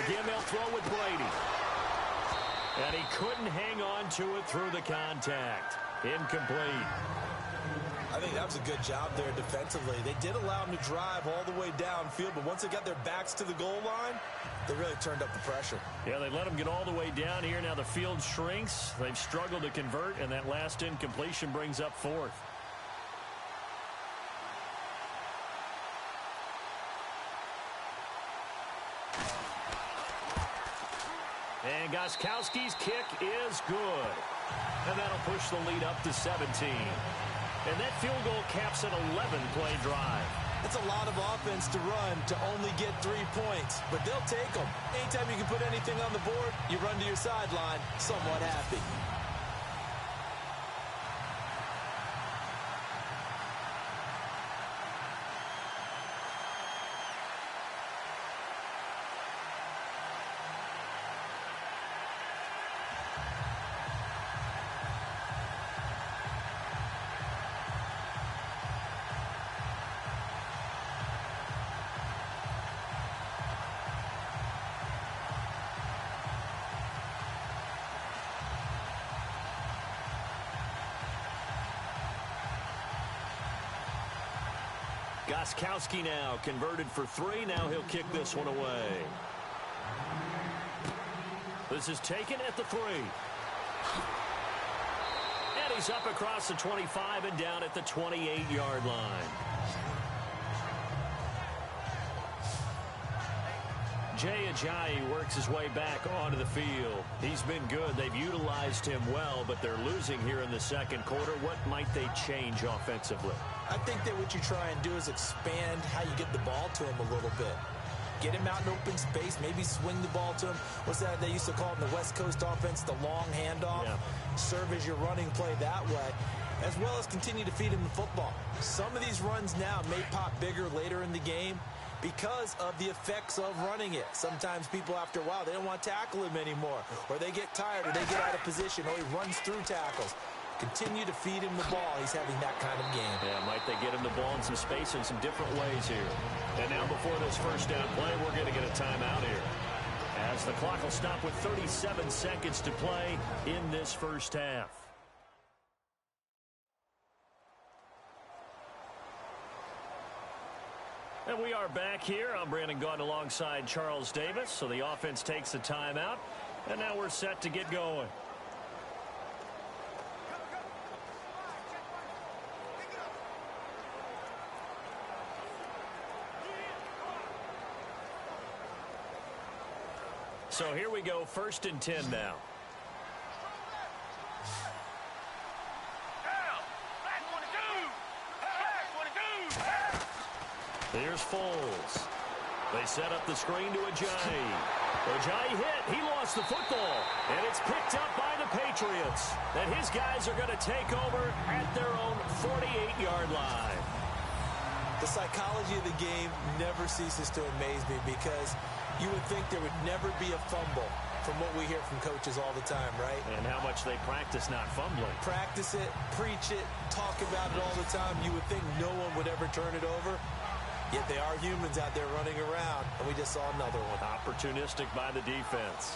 Again, they'll throw with Brady. And he couldn't hang on to it through the contact. Incomplete. I think that was a good job there defensively. They did allow him to drive all the way downfield, but once they got their backs to the goal line, they really turned up the pressure. Yeah, they let him get all the way down here. Now the field shrinks. They've struggled to convert, and that last incompletion brings up 4th. And Gostkowski's kick is good. And that'll push the lead up to 17. And that field goal caps an 11-play drive. That's a lot of offense to run to only get 3 points, but they'll take them. Anytime you can put anything on the board, you run to your sideline somewhat happy. Gostkowski now converted for 3. Now he'll kick this one away. This is taken at the 3. And he's up across the 25 and down at the 28-yard line. Jay Ajayi works his way back onto the field. He's been good. They've utilized him well, but they're losing here in the second quarter. What might they change offensively? I think that what you try and do is expand how you get the ball to him a little bit. Get him out in open space, maybe swing the ball to him. What's that they used to call in the West Coast offense, the long handoff? Yeah. Serve as your running play that way, as well as continue to feed him the football. Some of these runs now may pop bigger later in the game because of the effects of running it. Sometimes people, after a while, they don't want to tackle him anymore, or they get tired, or they get out of position, or he runs through tackles. Continue to feed him the ball. He's having that kind of game. Yeah, might they get him the ball in some space in some different ways here. And now before this first down play, we're going to get a timeout here, as the clock will stop with 37 seconds to play in this first half. And we are back here. I'm Brandon Gaudin alongside Charles Davis. So the offense takes a timeout, and now we're set to get going. So here we go, 1st and 10 now. Here's Foles. They set up the screen to Ajayi. Ajayi hit. He lost the football. And it's picked up by the Patriots. And his guys are going to take over at their own 48-yard line. The psychology of the game never ceases to amaze me, because you would think there would never be a fumble from what we hear from coaches all the time, right? And how much they practice not fumbling. Practice it, preach it, talk about it all the time. You would think no one would ever turn it over. Yet they are humans out there running around, and we just saw another one. Opportunistic by the defense.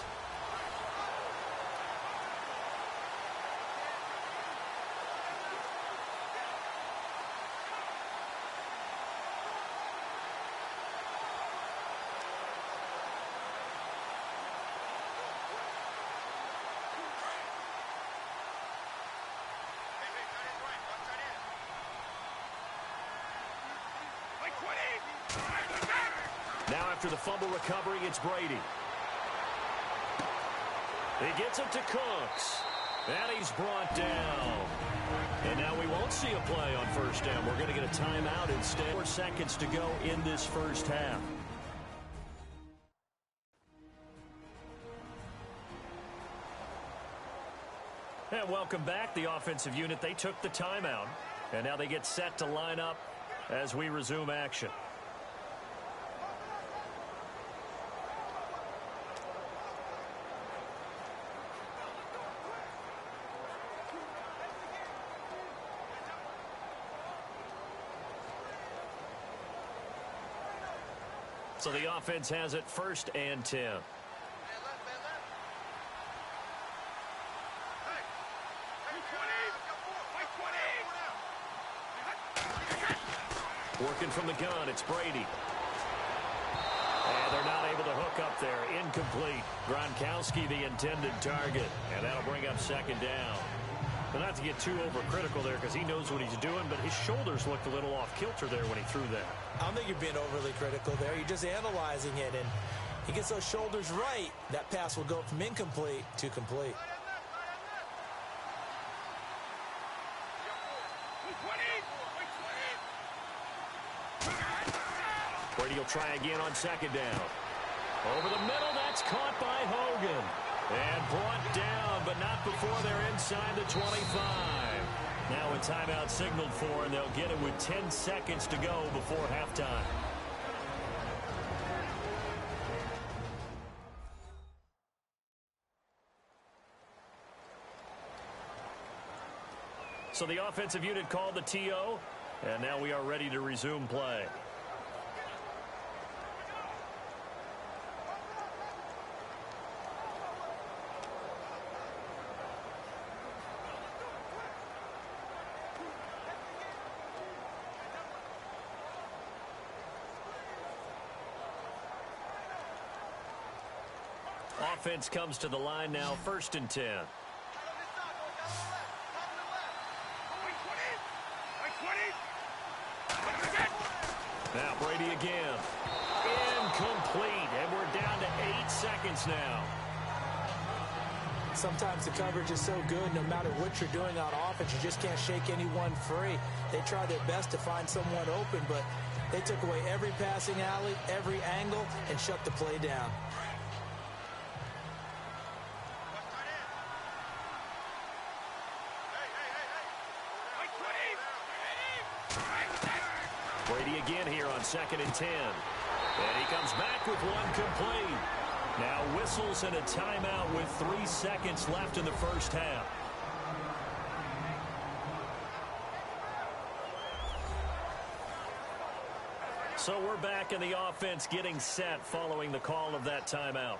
Now after the fumble recovery, it's Brady. He gets it to Cooks. And he's brought down. And now we won't see a play on first down. We're going to get a timeout instead. 4 seconds to go in this first half. And welcome back. The offensive unit, they took the timeout. And now they get set to line up as we resume action. So the offense has it 1st and 10. Working from the gun, it's Brady. And they're not able to hook up there. Incomplete. Gronkowski the intended target. And that'll bring up 2nd down. But not to get too overcritical there because he knows what he's doing, but his shoulders looked a little off kilter there when he threw that. I don't think you're being overly critical there. You're just analyzing it, and he gets those shoulders right. That pass will go from incomplete to complete. Brady will try again on 2nd down. Over the middle, that's caught by Hogan. And brought down, but not before they're inside the 25. Now a timeout signaled for, and they'll get it with 10 seconds to go before halftime. So the offensive unit called the TO, and now we are ready to resume play. Offense comes to the line now, 1st and 10. Now Brady again. Incomplete, and we're down to 8 seconds now. Sometimes the coverage is so good, no matter what you're doing on offense, you just can't shake anyone free. They try their best to find someone open, but they took away every passing alley, every angle, and shut the play down. Brady again here on 2nd and 10. And he comes back with one complete. Now whistles and a timeout with 3 seconds left in the first half. So we're back in the offense getting set following the call of that timeout.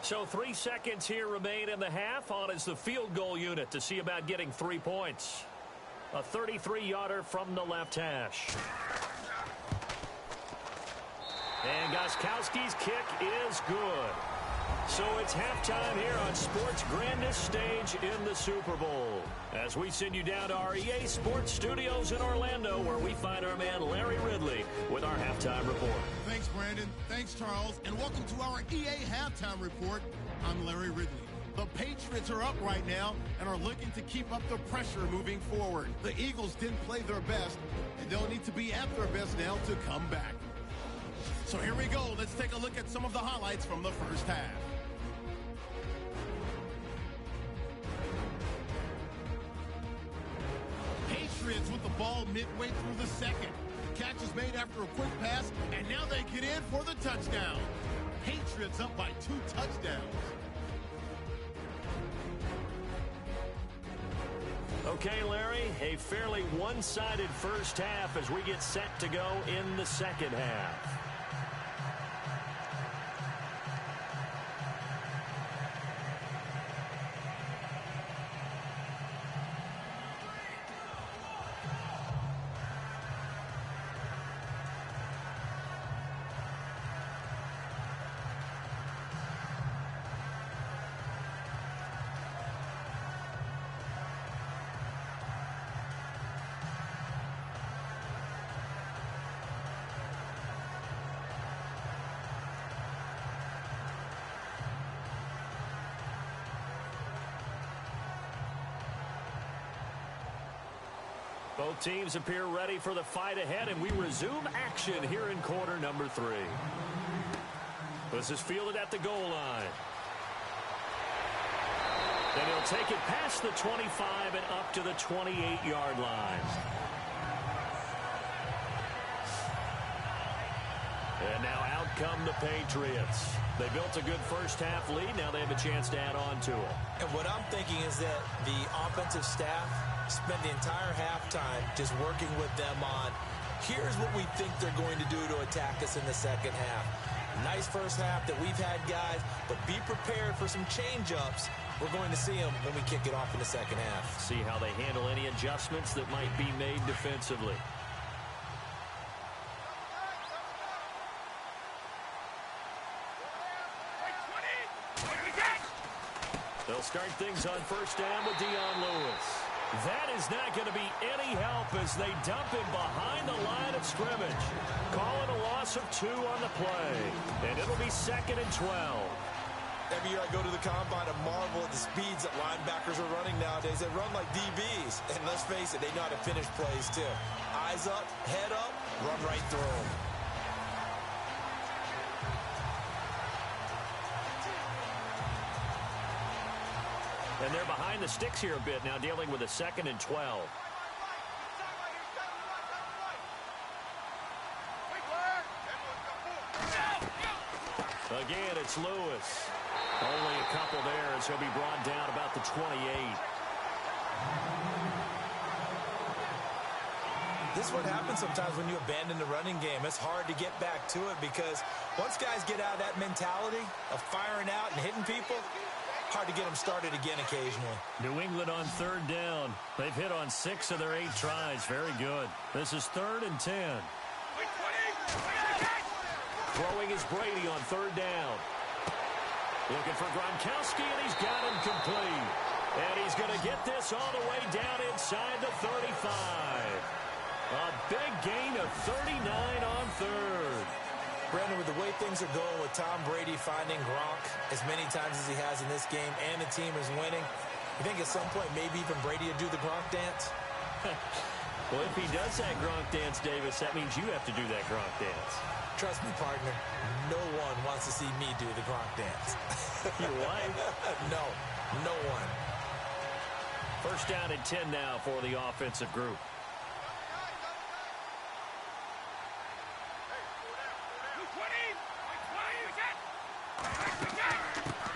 So 3 seconds here remain in the half. On is the field goal unit to see about getting 3 points. A 33-yarder from the left hash. And Gostkowski's kick is good. So it's halftime here on sports' grandest stage in the Super Bowl. As we send you down to our EA Sports Studios in Orlando, where we find our man Larry Ridley with our halftime report. Thanks, Brandon. Thanks, Charles. And welcome to our EA Halftime Report. I'm Larry Ridley. The Patriots are up right now and are looking to keep up the pressure moving forward. The Eagles didn't play their best, and they'll need to be at their best now to come back. So here we go. Let's take a look at some of the highlights from the first half. Patriots with the ball midway through the second. Catch is made after a quick pass, and now they get in for the touchdown. Patriots up by 2 touchdowns. Okay, Larry, a fairly one-sided first half as we get set to go in the second half. Both teams appear ready for the fight ahead, and we resume action here in quarter number 3. This is fielded at the goal line. And he'll take it past the 25 and up to the 28-yard line. And now out come the Patriots. They built a good first-half lead. Now they have a chance to add on to it. And what I'm thinking is that the offensive staff spend the entire halftime just working with them on, here's what we think they're going to do to attack us in the second half. Nice first half that we've had, guys, but be prepared for some change-ups. We're going to see them when we kick it off in the second half. See how they handle any adjustments that might be made defensively. They'll start things on first down with Dion Lewis. That is not going to be any help as they dump him behind the line of scrimmage. Calling a loss of 2 on the play. And it'll be 2nd and 12. Every year I go to the combine and marvel at the speeds that linebackers are running nowadays. They run like DBs. And let's face it, they know how to finish plays too. Eyes up, head up, run right through them. And they're behind the sticks here a bit now, dealing with a 2nd and 12. Again, it's Lewis. Only a couple there as he'll be brought down about the 28. This is what happens sometimes when you abandon the running game. It's hard to get back to it because once guys get out of that mentality of firing out and hitting people, hard to get them started again occasionally. New England on 3rd down. They've hit on 6 of their 8 tries. Very good. This is 3rd and 10. Throwing is Brady on 3rd down. Looking for Gronkowski, and he's got him complete. And he's going to get this all the way down inside the 35. A big gain of 39 on 3rd. Brandon, with the way things are going with Tom Brady finding Gronk as many times as he has in this game and the team is winning, you think at some point maybe even Brady would do the Gronk dance? Well, if he does that Gronk dance, Davis, that means you have to do that Gronk dance. Trust me, partner, no one wants to see me do the Gronk dance. Your wife? No, no one. First down and 10 now for the offensive group.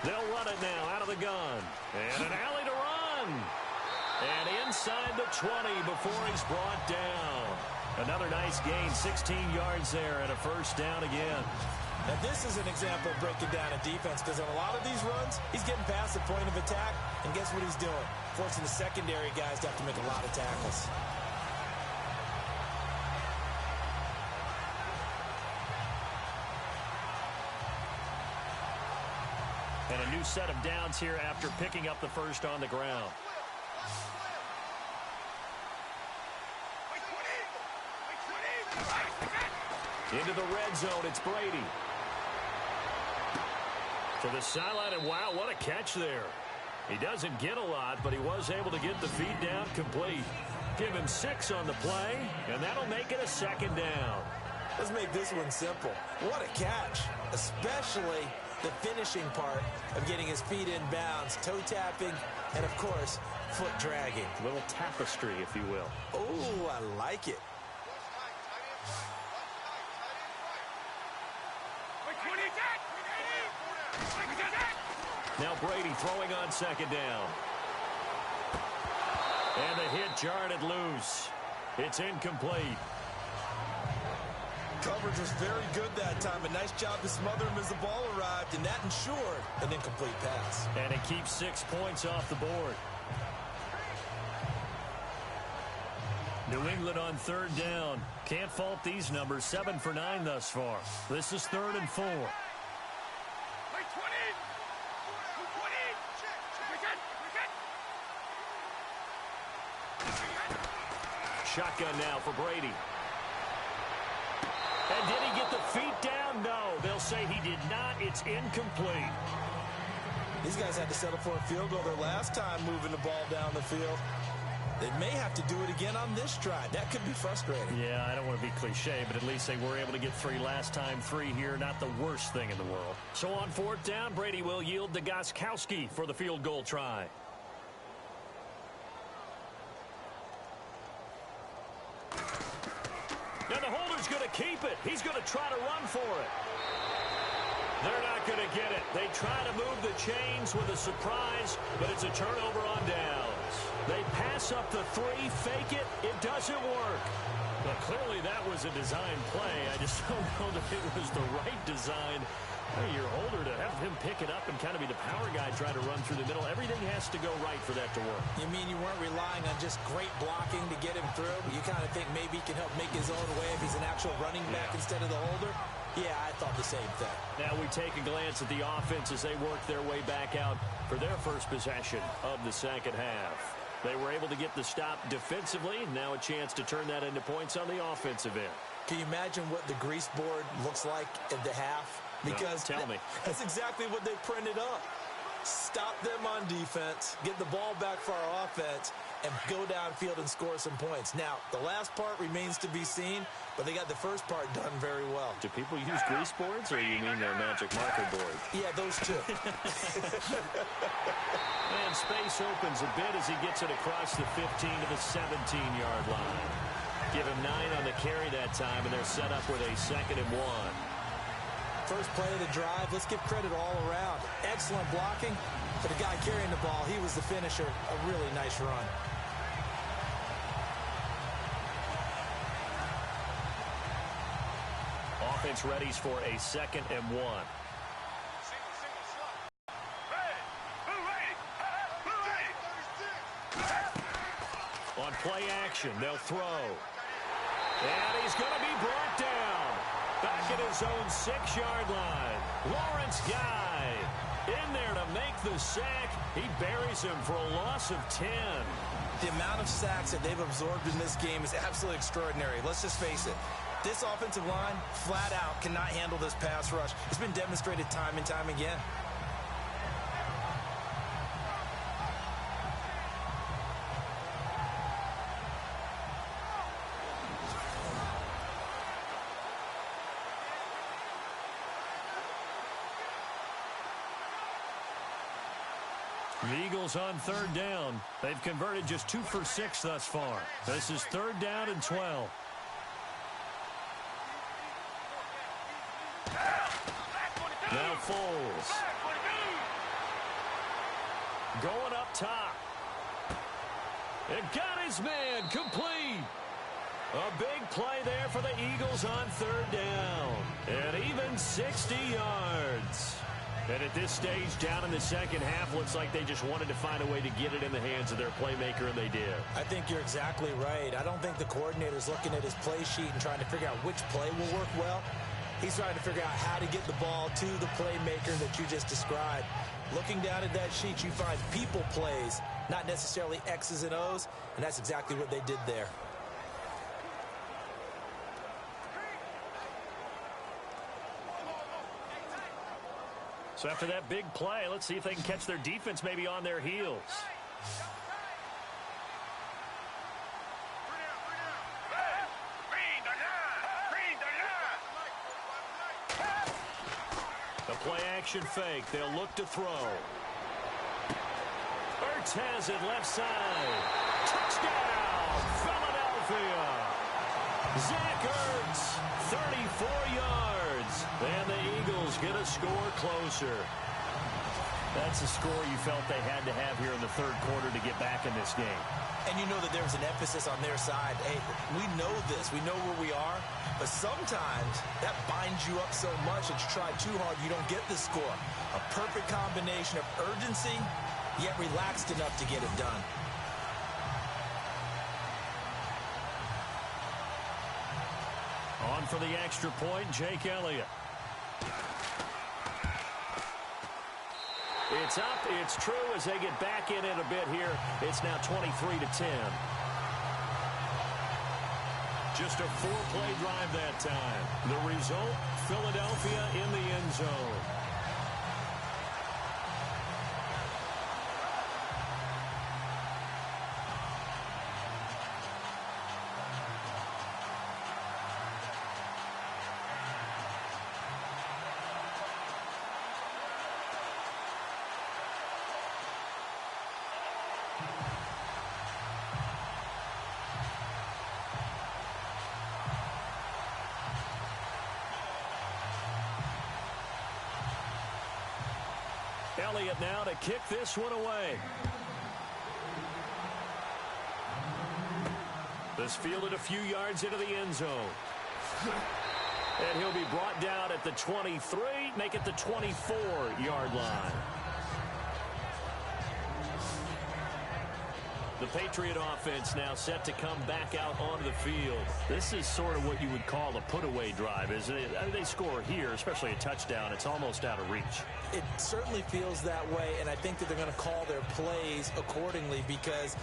They'll run it now out of the gun. And an alley to run. And inside the 20 before he's brought down. Another nice gain, 16 yards there and a first down again. Now this is an example of breaking down a defense because on a lot of these runs, he's getting past the point of attack. And guess what he's doing? Forcing the secondary guys to have to make a lot of tackles. And a new set of downs here after picking up the first on the ground. Into the red zone, it's Brady. To the sideline, and wow, what a catch there. He doesn't get a lot, but he was able to get the feed down complete. Give him 6 on the play, and that'll make it a 2nd down. Let's make this one simple. What a catch, especially the finishing part of getting his feet in bounds, toe tapping, and of course, foot dragging. A little tapestry, if you will. Oh, I like it. Now Brady throwing on 2nd down. And the hit jarred it loose. It's incomplete. Coverage was very good that time. A nice job to smother him as the ball arrived, and that ensured an incomplete pass. And it keeps 6 points off the board. New England on 3rd down. Can't fault these numbers. 7 for 9 thus far. This is 3rd and 4. Shotgun now for Brady. And did he get the feet down? No. They'll say he did not. It's incomplete. These guys had to settle for a field goal their last time moving the ball down the field. They may have to do it again on this drive. That could be frustrating. Yeah, I don't want to be cliche, but at least they were able to get 3 last time. 3 here, not the worst thing in the world. So on 4th down, Brady will yield to Gostkowski for the field goal try. Now the holder's going to keep it. He's going to try to run for it. They're not going to get it. They try to move the chains with a surprise, but it's a turnover on downs. They pass up the 3, fake it. It doesn't work. But clearly that was a design play. I just don't know that it was the right design. Your holder to have him pick it up and kind of be the power guy try to run through the middle. Everything has to go right for that to work. You mean you weren't relying on just great blocking to get him through? You kind of think maybe he can help make his own way if he's an actual running back instead of the holder? Yeah, I thought the same thing. Now we take a glance at the offense as they work their way back out for their first possession of the second half. They were able to get the stop defensively. Now a chance to turn that into points on the offensive end. Can you imagine what the grease board looks like at the half? Because no, tell me. That's exactly what they printed up. Stop them on defense, get the ball back for our offense, and go downfield and score some points. Now, the last part remains to be seen, but they got the first part done very well. Do people use grease boards, or you mean their magic marker board? Yeah, those two. And space opens a bit as he gets it across the 15 to the 17-yard line. Give him 9 on the carry that time, and they're set up with a 2nd and 1. First play of the drive, let's give credit all around. Excellent blocking. For the guy carrying the ball, he was the finisher. A really nice run. Offense readies for a 2nd and 1. On play action, they'll throw. And he's going to be brought down. Back at his own 6-yard line. Lawrence Guy in there to make the sack. He buries him for a loss of 10. The amount of sacks that they've absorbed in this game is absolutely extraordinary. Let's just face it. This offensive line, flat out, cannot handle this pass rush. It's been demonstrated time and time again. The Eagles on 3rd down. They've converted just 2 for 6 thus far. This is 3rd down and 12. Now Foles. Going up top. And got his man complete. A big play there for the Eagles on 3rd down. And even 60 yards. And at this stage, down in the second half, looks like they just wanted to find a way to get it in the hands of their playmaker, and they did. I think you're exactly right. I don't think the coordinator's looking at his play sheet and trying to figure out which play will work well. He's trying to figure out how to get the ball to the playmaker that you just described. Looking down at that sheet, you find people plays, not necessarily X's and O's, and that's exactly what they did there. So after that big play, let's see if they can catch their defense maybe on their heels. The play action fake. They'll look to throw. Ertz has it left side. Touchdown, Philadelphia. Zach Ertz, 34 yards. And the Eagles get a score closer. That's a score you felt they had to have here in the 3rd quarter to get back in this game. And you know that there was an emphasis on their side. Hey, we know this. We know where we are. But sometimes that binds you up so much that you try too hard, you don't get the score. A perfect combination of urgency, yet relaxed enough to get it done. On for the extra point, Jake Elliott. It's up, it's true as they get back in it a bit here. It's now 23-10. Just a 4-play drive that time. The result, Philadelphia in the end zone. Elliott now to kick this one away. This fielded a few yards into the end zone. And he'll be brought down at the 23, make it the 24-yard line. The Patriot offense now set to come back out onto the field. This is sort of what you would call a put-away drive, isn't it? I mean, they score here, especially a touchdown. It's almost out of reach. It certainly feels that way, and I think that they're going to call their plays accordingly, because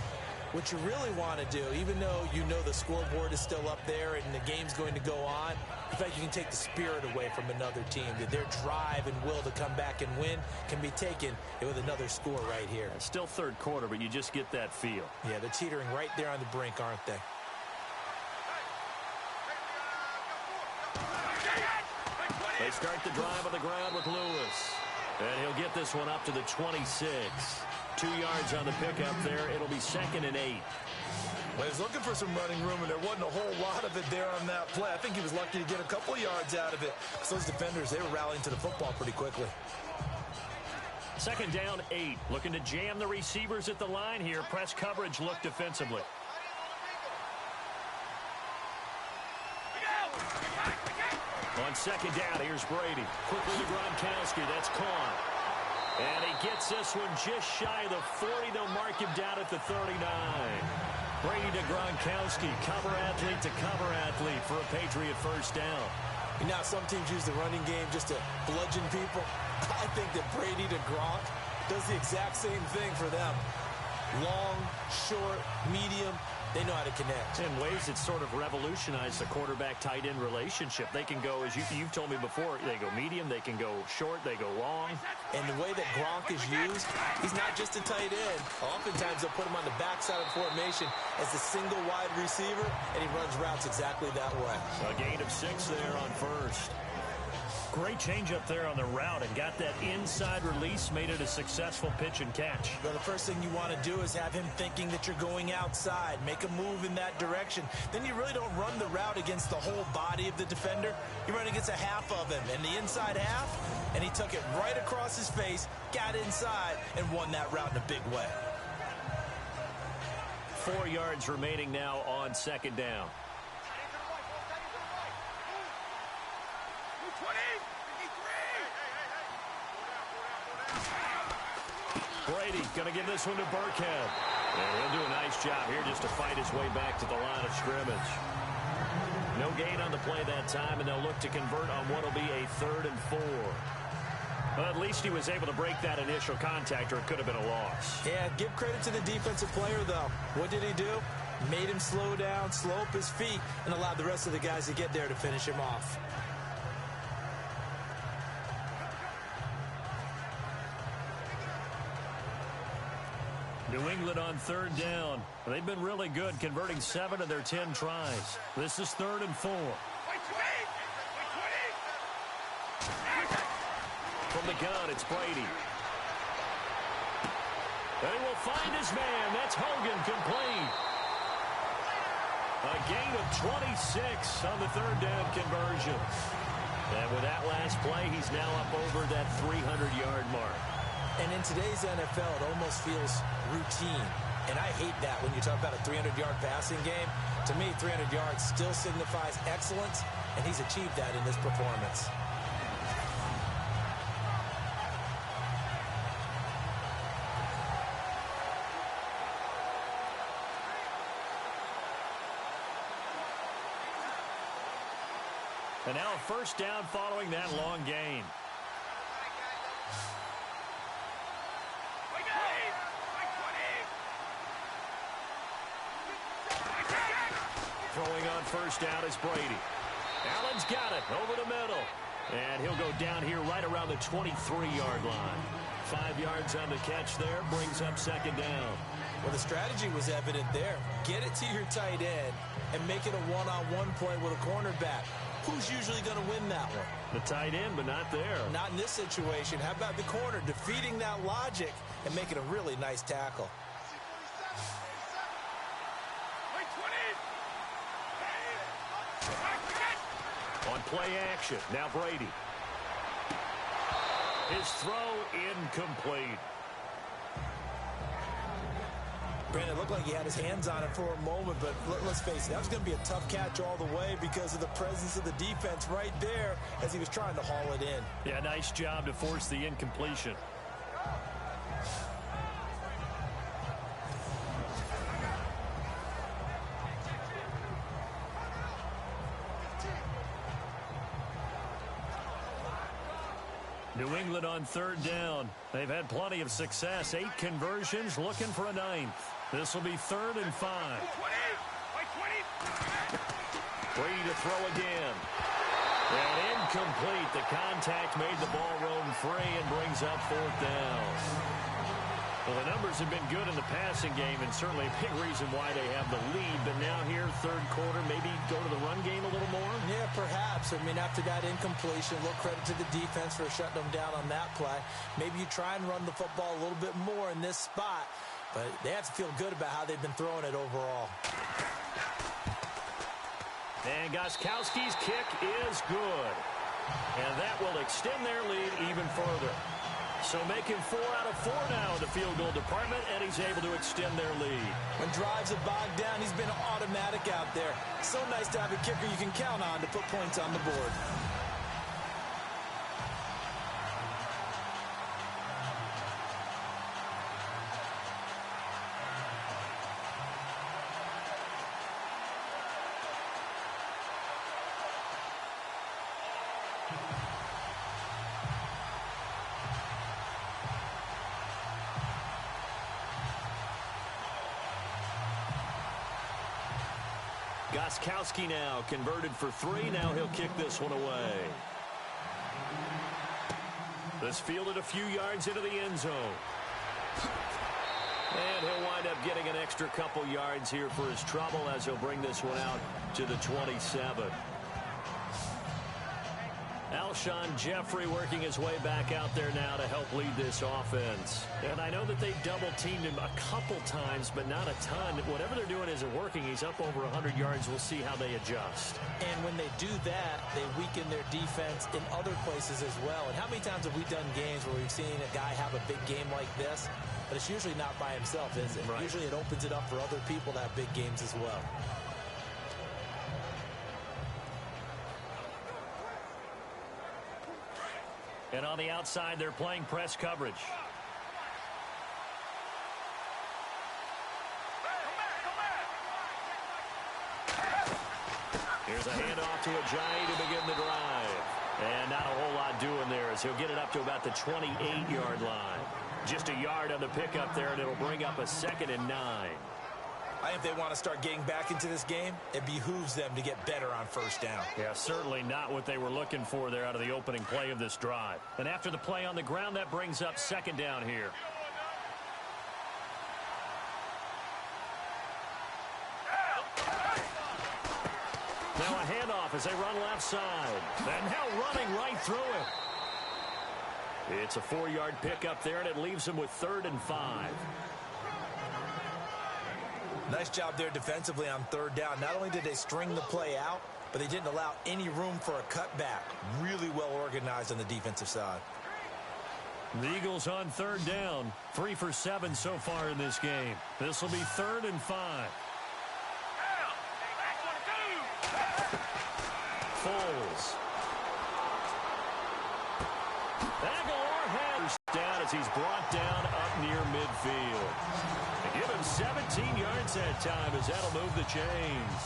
what you really want to do, even though you know the scoreboard is still up there and the game's going to go on, in fact, you can take the spirit away from another team. That their drive and will to come back and win can be taken with another score right here. It's still third quarter, but you just get that feel. Yeah, they're teetering right there on the brink, aren't they? They start the drive on the ground with Lewis. And he'll get this one up to the 26. 2 yards on the pickup there. It'll be 2nd and 8. Well, he was looking for some running room, and there wasn't a whole lot of it there on that play. I think he was lucky to get a couple yards out of it. Because those defenders, they were rallying to the football pretty quickly. 2nd down, 8. Looking to jam the receivers at the line here. Press coverage look defensively. On 2nd down, here's Brady. Quickly to Gronkowski. That's caught. And he gets this one just shy of the 40. They'll mark him down at the 39. Brady to Gronkowski. Cover athlete to cover athlete for a Patriot first down. You know, some teams use the running game just to bludgeon people. I think that Brady to Gronk does the exact same thing for them. Long, short, medium. They know how to connect. In ways that sort of revolutionized the quarterback-tight end relationship. They can go, as you've told me before, they go medium, they can go short, they go long. And the way that Gronk is used, he's not just a tight end. Oftentimes they'll put him on the backside of the formation as the single wide receiver, and he runs routes exactly that way. A gain of 6 there on first. Great change up there on the route and got that inside release, made it a successful pitch and catch. Well, the first thing you want to do is have him thinking that you're going outside, make a move in that direction. Then you really don't run the route against the whole body of the defender. You run against a half of him, and the inside half, and he took it right across his face, got inside, and won that route in a big way. 4 yards remaining now on 2nd down. Brady going to give this one to Burkhead. And he'll do a nice job here just to fight his way back to the line of scrimmage. No gain on the play that time, and they'll look to convert on what will be a 3rd and 4. Well, at least he was able to break that initial contact, or it could have been a loss. Yeah, give credit to the defensive player, though. What did he do? Made him slow down, slow up his feet, and allowed the rest of the guys to get there to finish him off. New England on 3rd down. They've been really good, converting 7 of their 10 tries. This is 3rd and 4. From the gun, it's Brady. They will find his man. That's Hogan, complete. A gain of 26 on the 3rd down conversion. And with that last play, he's now up over that 300-yard mark. And in today's NFL, it almost feels routine. And I hate that when you talk about a 300-yard passing game. To me, 300 yards still signifies excellence, and he's achieved that in this performance. And now a first down following that long gain. Throwing on first down is Brady. Allen's got it over the middle. And he'll go down here right around the 23-yard line. 5 yards on the catch there, brings up 2nd down. Well, the strategy was evident there. Get it to your tight end and make it a one-on-one play with a cornerback. Who's usually going to win that one? The tight end, but not there. Not in this situation. How about the corner defeating that logic and making a really nice tackle? On play action, now Brady. His throw incomplete. Brandon, it looked like he had his hands on it for a moment, but let's face it, that was going to be a tough catch all the way because of the presence of the defense right there as he was trying to haul it in. Yeah, nice job to force the incompletion. New England on third down. They've had plenty of success. 8 conversions, looking for a 9th. This will be 3rd and 5. Brady to throw again. And incomplete. The contact made the ball roam free and brings up 4th down. Well, the numbers have been good in the passing game, and certainly a big reason why they have the lead. But now here, third quarter, maybe go to the run game a little more? Yeah, perhaps. I mean, after that incompletion, a little credit to the defense for shutting them down on that play. Maybe you try and run the football a little bit more in this spot. But they have to feel good about how they've been throwing it overall. And Gostkowski's kick is good. And that will extend their lead even further. So making 4 out of 4 now in the field goal department, and he's able to extend their lead. When drives are bogged down, he's been automatic out there. So nice to have a kicker you can count on to put points on the board. Gostkowski now converted for 3. Now he'll kick this one away. This fielded a few yards into the end zone. And he'll wind up getting an extra couple yards here for his trouble as he'll bring this one out to the 27. Alshon Jeffrey working his way back out there now to help lead this offense. And I know that they've double-teamed him a couple times, but not a ton. Whatever they're doing isn't working. He's up over 100 yards. We'll see how they adjust. And when they do that, they weaken their defense in other places as well. And how many times have we done games where we've seen a guy have a big game like this? But it's usually not by himself, is it? Right. Usually it opens it up for other people to have big games as well. And on the outside, they're playing press coverage. Here's a handoff to Ajayi to begin the drive. And not a whole lot doing there as he'll get it up to about the 28-yard line. Just a yard on the pickup there, and it'll bring up a 2nd and 9. I think if they want to start getting back into this game, it behooves them to get better on first down. Yeah, certainly not what they were looking for there out of the opening play of this drive. And after the play on the ground, that brings up 2nd down here. Now a handoff as they run left side. And now running right through it. It's a 4-yard pickup there, and it leaves them with 3rd and 5. Nice job there defensively on 3rd down. Not only did they string the play out, but they didn't allow any room for a cutback. Really well organized on the defensive side. The Eagles on 3rd down. 3 for 7 so far in this game. This will be 3rd and 5. Foles. Aguilar has down as he's brought down up near midfield. They give him 17 yards that time as that'll move the chains.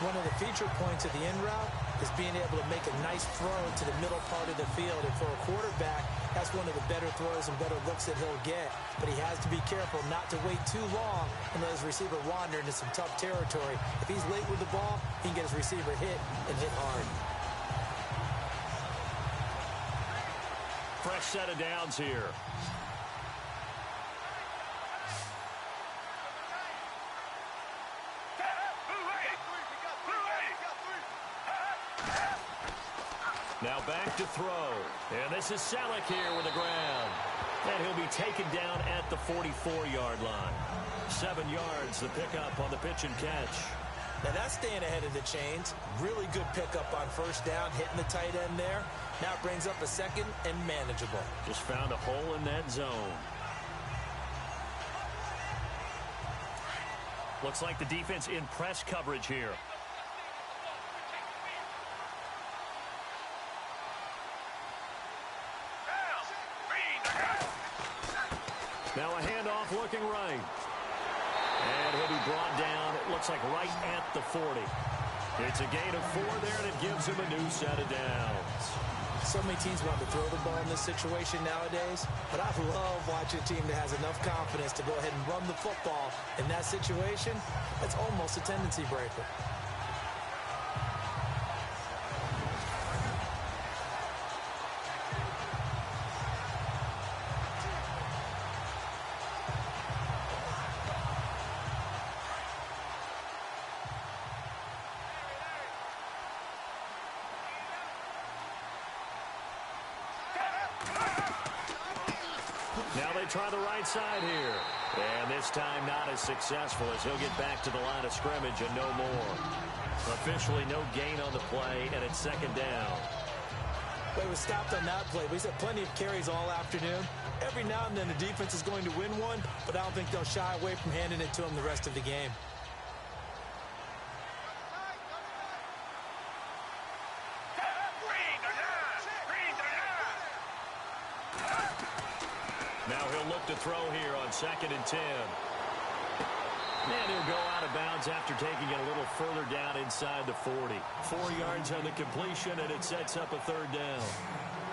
One of the feature points of the in route is being able to make a nice throw to the middle part of the field. And for a quarterback, that's one of the better throws and better looks that he'll get. But he has to be careful not to wait too long and let his receiver wander into some tough territory. If he's late with the ball, he can get his receiver hit and hit hard. Fresh set of downs here. Now back to throw. And this is Selleck here with the ground. And he'll be taken down at the 44-yard line. 7 yards, the pickup on the pitch and catch. Now that's staying ahead of the chains. Really good pickup on first down, hitting the tight end there. Now it brings up a second and manageable. Just found a hole in that zone. Looks like the defense in press coverage here. Now a handoff looking right. And he'll be brought down, it looks like right at the 40. It's a gain of 4 there, and it gives him a new set of downs. So many teams want to throw the ball in this situation nowadays, but I love watching a team that has enough confidence to go ahead and run the football. In that situation, that's almost a tendency breaker. Now they try the right side here. And this time not as successful as he'll get back to the line of scrimmage and no more. Officially no gain on the play, and it's second down. But he was stopped on that play. But he's had plenty of carries all afternoon. Every now and then the defense is going to win one, but I don't think they'll shy away from handing it to him the rest of the game. Now he'll look to throw here on 2nd and 10. And he'll go out of bounds after taking it a little further down inside the 40. 4 yards on the completion, and it sets up a third down.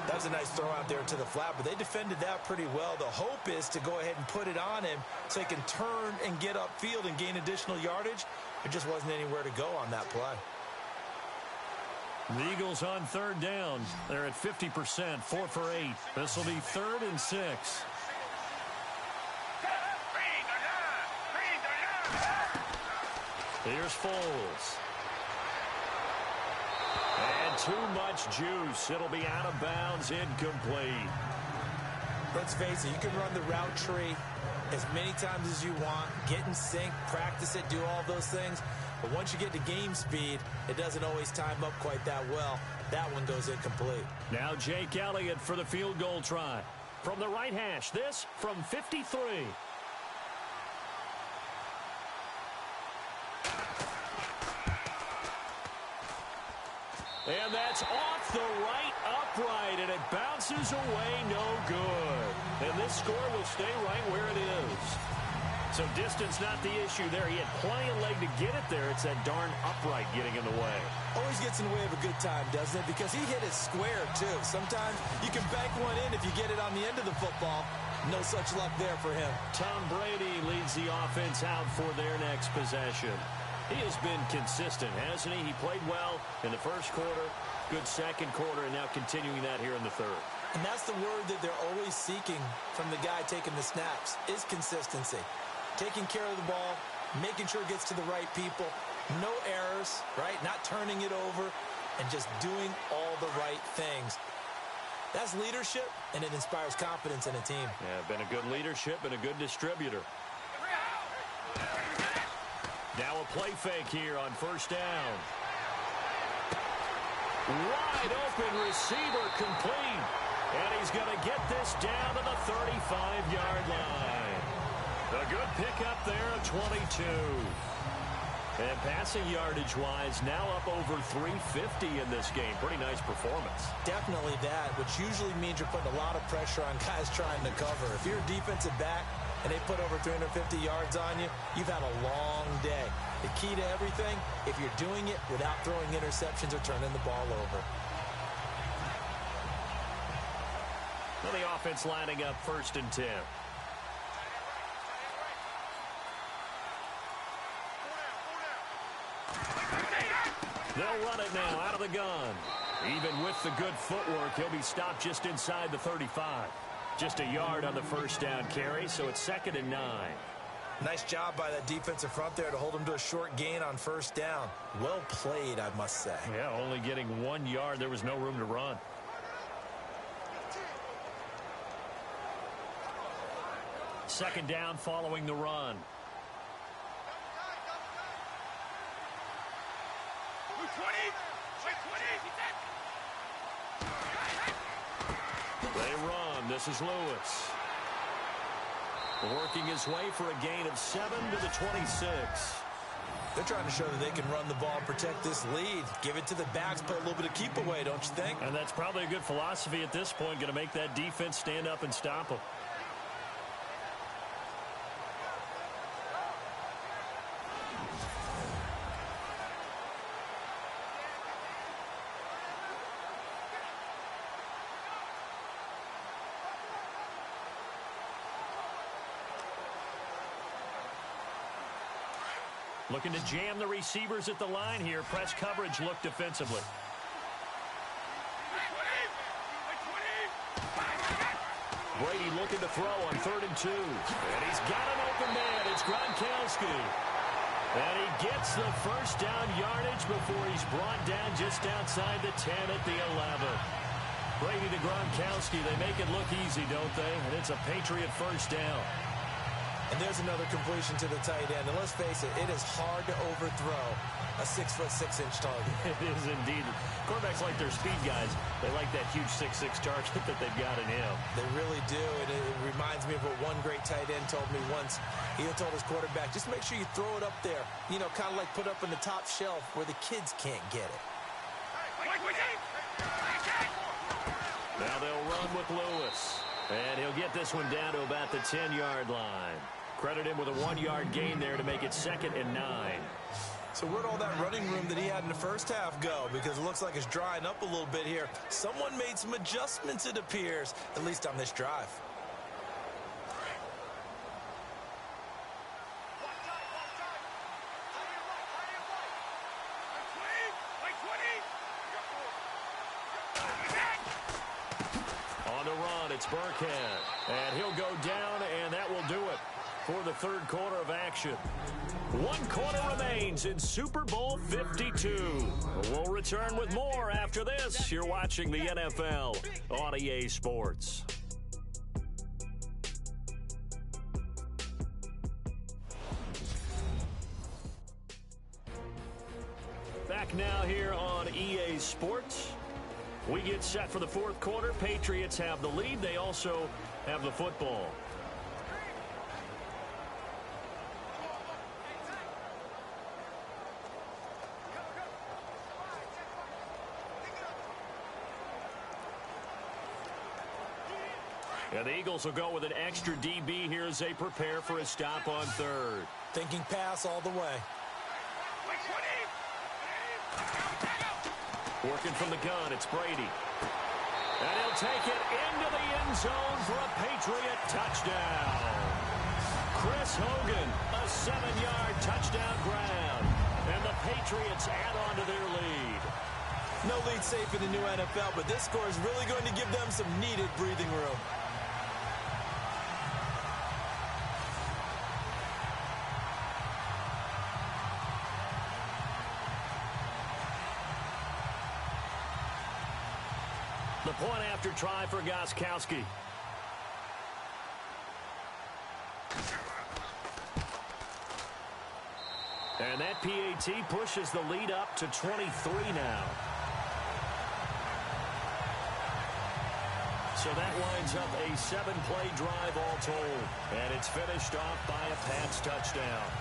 That was a nice throw out there to the flat, but they defended that pretty well. The hope is to go ahead and put it on him so he can turn and get upfield and gain additional yardage. There just wasn't anywhere to go on that play. The Eagles on third down. They're at 50%, 4 for 8. This will be 3rd and 6. Here's Foles. And too much juice. It'll be out of bounds, incomplete. Let's face it, you can run the route tree as many times as you want, get in sync, practice it, do all those things. But once you get to game speed, it doesn't always time up quite that well. That one goes incomplete. Now Jake Elliott for the field goal try. From the right hash, this from 53. And that's off the right upright, and it bounces away, no good. And this score will stay right where it is. So distance not the issue there. He had plenty of leg to get it there. It's that darn upright getting in the way. Always gets in the way of a good time, doesn't it? Because he hit it square, too. Sometimes you can bank one in if you get it on the end of the football. No such luck there for him. Tom Brady leads the offense out for their next possession. He has been consistent, hasn't he? He played well in the first quarter, good second quarter, and now continuing that here in the third. And that's the word that they're always seeking from the guy taking the snaps, is consistency. Taking care of the ball, making sure it gets to the right people, no errors, right? Not turning it over, and just doing all the right things. That's leadership, and it inspires confidence in a team. Yeah, been a good leadership and a good distributor. Now a play fake here on first down. Wide open receiver complete. And he's going to get this down to the 35-yard line. A good pickup there at 22. And passing yardage-wise, now up over 350 in this game. Pretty nice performance. Definitely that, which usually means you're putting a lot of pressure on guys trying to cover. If you're a defensive back and they put over 350 yards on you, you've had a long day. The key to everything, if you're doing it without throwing interceptions or turning the ball over. Well, the offense lining up 1st and 10. They'll run it now out of the gun. Even with the good footwork, he'll be stopped just inside the 35. Just a yard on the first down carry, so it's 2nd and 9. Nice job by that defensive front there to hold him to a short gain on first down. Well played, I must say. Yeah, only getting 1 yard. There was no room to run. Second down following the run. This is Lewis. Working his way for a gain of 7 to the 26. They're trying to show that they can run the ball and protect this lead. Give it to the backs, put a little bit of keep away, don't you think? And that's probably a good philosophy at this point, going to make that defense stand up and stop them. Looking to jam the receivers at the line here. Press coverage look defensively. Brady looking to throw on 3rd and 2. And he's got an open man. It's Gronkowski. And he gets the first down yardage before he's brought down just outside the 10 at the 11. Brady to Gronkowski. They make it look easy, don't they? And it's a Patriot first down. And there's another completion to the tight end. And let's face it, it is hard to overthrow a 6'6" target. It is indeed. Quarterbacks like their speed guys. They like that huge 6'6" target that they've got in him. They really do. And it reminds me of what one great tight end told me once. He told his quarterback, just make sure you throw it up there. You know, kind of like put up in the top shelf where the kids can't get it. Now they'll run with Lewis. And he'll get this one down to about the 10-yard line. Credit him with a 1-yard gain there to make it 2nd and 9. So where'd all that running room that he had in the first half go? Because it looks like it's drying up a little bit here. Someone made some adjustments, it appears, at least on this drive. On the run, it's Burkhead. And he'll go down, and that will do it for the 3rd quarter of action. 1 quarter remains in Super Bowl 52. We'll return with more after this. You're watching the NFL on EA Sports. Back now here on EA Sports. We get set for the 4th quarter. Patriots have the lead. They also have the football. And the Eagles will go with an extra DB here as they prepare for a stop on 3rd. Thinking pass all the way. Working from the gun, it's Brady. And he'll take it into the end zone for a Patriot touchdown. Chris Hogan, a 7-yard touchdown grab. And the Patriots add on to their lead. No lead safe in the new NFL, but this score is really going to give them some needed breathing room. The point after try for Gronkowski. And that PAT pushes the lead up to 23 now. So that winds up a 7-play drive all told. And it's finished off by a Pats touchdown.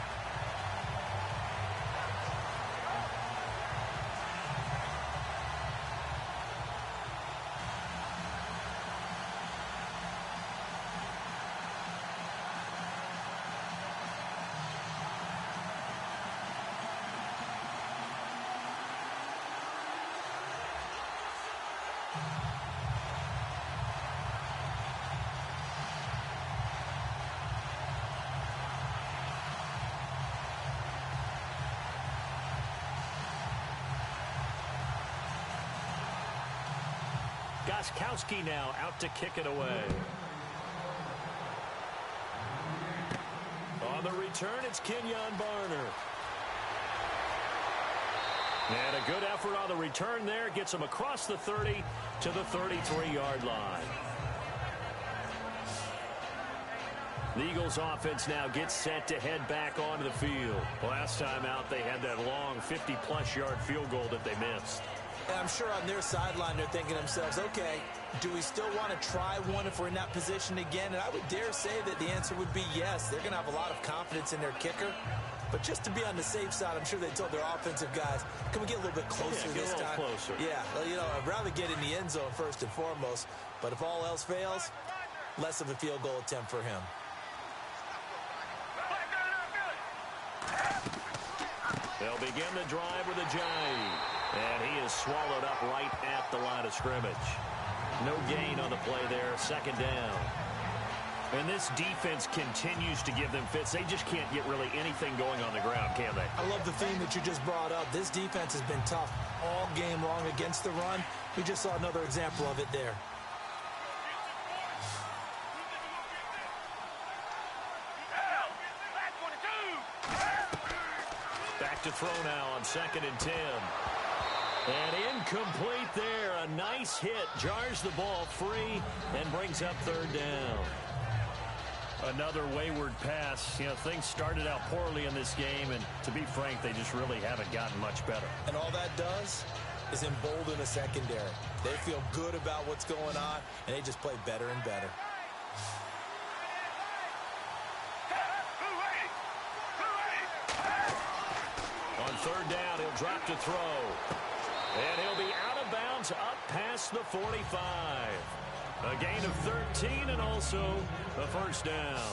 Gronkowski now out to kick it away. On the return, it's Kenyon Barner. And a good effort on the return there. Gets him across the 30 to the 33-yard line. The Eagles offense now gets set to head back onto the field. Last time out, they had that long 50-plus yard field goal that they missed. And I'm sure on their sideline they're thinking to themselves, okay, do we still want to try one if we're in that position again? And I would dare say that the answer would be yes. They're going to have a lot of confidence in their kicker. But just to be on the safe side, I'm sure they told their offensive guys, can we get a little bit closer this time? Closer. Yeah, well, you know, I'd rather get in the end zone first and foremost. But if all else fails, less of a field goal attempt for him. They'll begin the drive with a jive. And he is swallowed up right at the line of scrimmage. No gain on the play there. Second down. And this defense continues to give them fits. They just can't get really anything going on the ground, can they? I love the theme that you just brought up. This defense has been tough all game long against the run. We just saw another example of it there. Back to throw now on 2nd and 10. And incomplete there. A nice hit. Jars the ball free and brings up 3rd down. Another wayward pass. You know, things started out poorly in this game, and to be frank, they just really haven't gotten much better. And all that does is embolden a secondary. They feel good about what's going on, and they just play better and better. On 3rd down, he'll drop to throw. And he'll be out of bounds up past the 45. A gain of 13 and also a 1st down.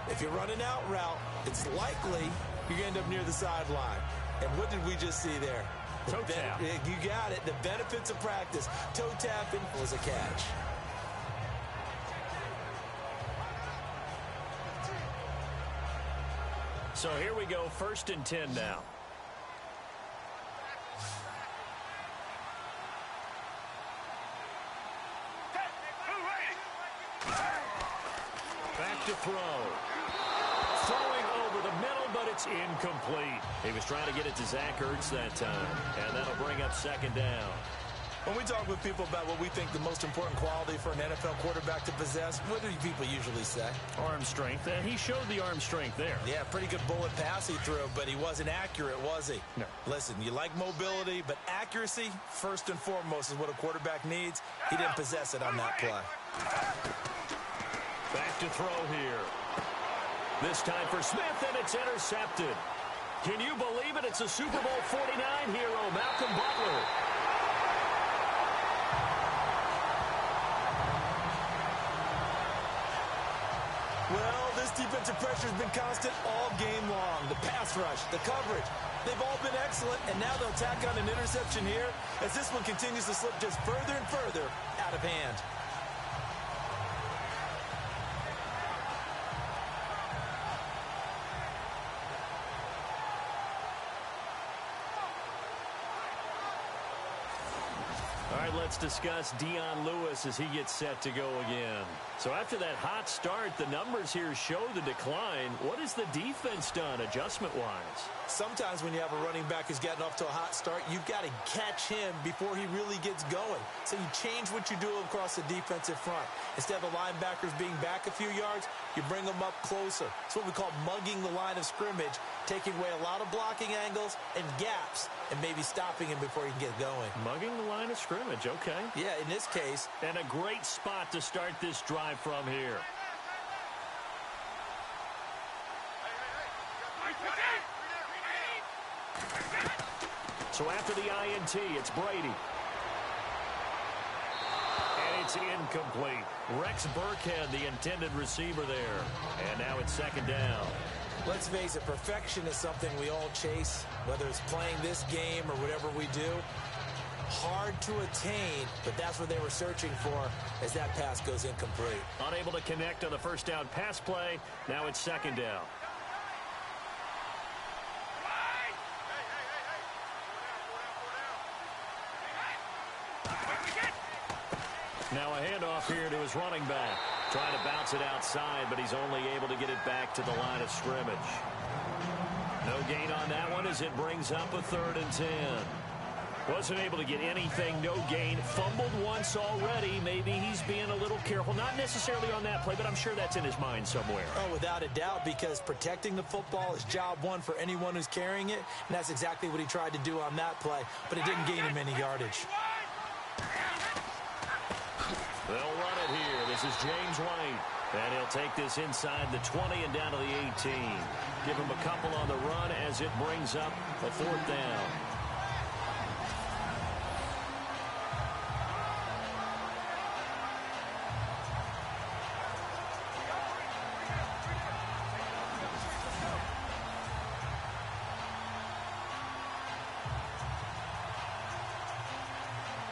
If you're running out route, it's likely you're going to end up near the sideline. And what did we just see there? Toe tap. You got it. The benefits of practice. Toe tapping was a catch. So here we go, 1st and 10 now. Back to throw. Throwing over the middle, but it's incomplete. He was trying to get it to Zach Ertz that time, and that'll bring up 2nd down. When we talk with people about what we think the most important quality for an NFL quarterback to possess, what do people usually say? Arm strength, and he showed the arm strength there. Yeah, pretty good bullet pass he threw, but he wasn't accurate, was he? No. Listen, you like mobility, but accuracy, first and foremost, is what a quarterback needs. He didn't possess it on that play. Back to throw here. This time for Smith, and it's intercepted. Can you believe it? It's a Super Bowl 49 hero, Malcolm Butler. Well, this defensive pressure has been constant all game long. The pass rush, the coverage, they've all been excellent, and now they'll tack on an interception here as this one continues to slip just further and further out of hand. All right, let's discuss Dion Lewis as he gets set to go again. So after that hot start, the numbers here show the decline. What has the defense done adjustment-wise? Sometimes when you have a running back who's getting off to a hot start, you've got to catch him before he really gets going. So you change what you do across the defensive front. Instead of the linebackers being back a few yards, you bring them up closer. It's what we call mugging the line of scrimmage, taking away a lot of blocking angles and gaps, and maybe stopping him before he can get going. Mugging the line of scrimmage, okay. Yeah, in this case. And a great spot to start this drive from here. So after the INT, it's Brady. And it's incomplete. Rex Burkhead, the intended receiver there. And now it's 2nd down. Let's face it, perfection is something we all chase, whether it's playing this game or whatever we do. Hard to attain, but that's what they were searching for as that pass goes incomplete. Unable to connect on the 1st down pass play. Now it's 2nd down. Now a handoff here to his running back. Trying to bounce it outside, but he's only able to get it back to the line of scrimmage. No gain on that one as it brings up a 3rd and 10. Wasn't able to get anything, no gain. Fumbled once already. Maybe he's being a little careful. Not necessarily on that play, but I'm sure that's in his mind somewhere. Oh, without a doubt, because protecting the football is job one for anyone who's carrying it, and that's exactly what he tried to do on that play, but it didn't gain him any yardage. They'll run it here. This is James White. And he'll take this inside the 20 and down to the 18. Give him a couple on the run as it brings up a 4th down.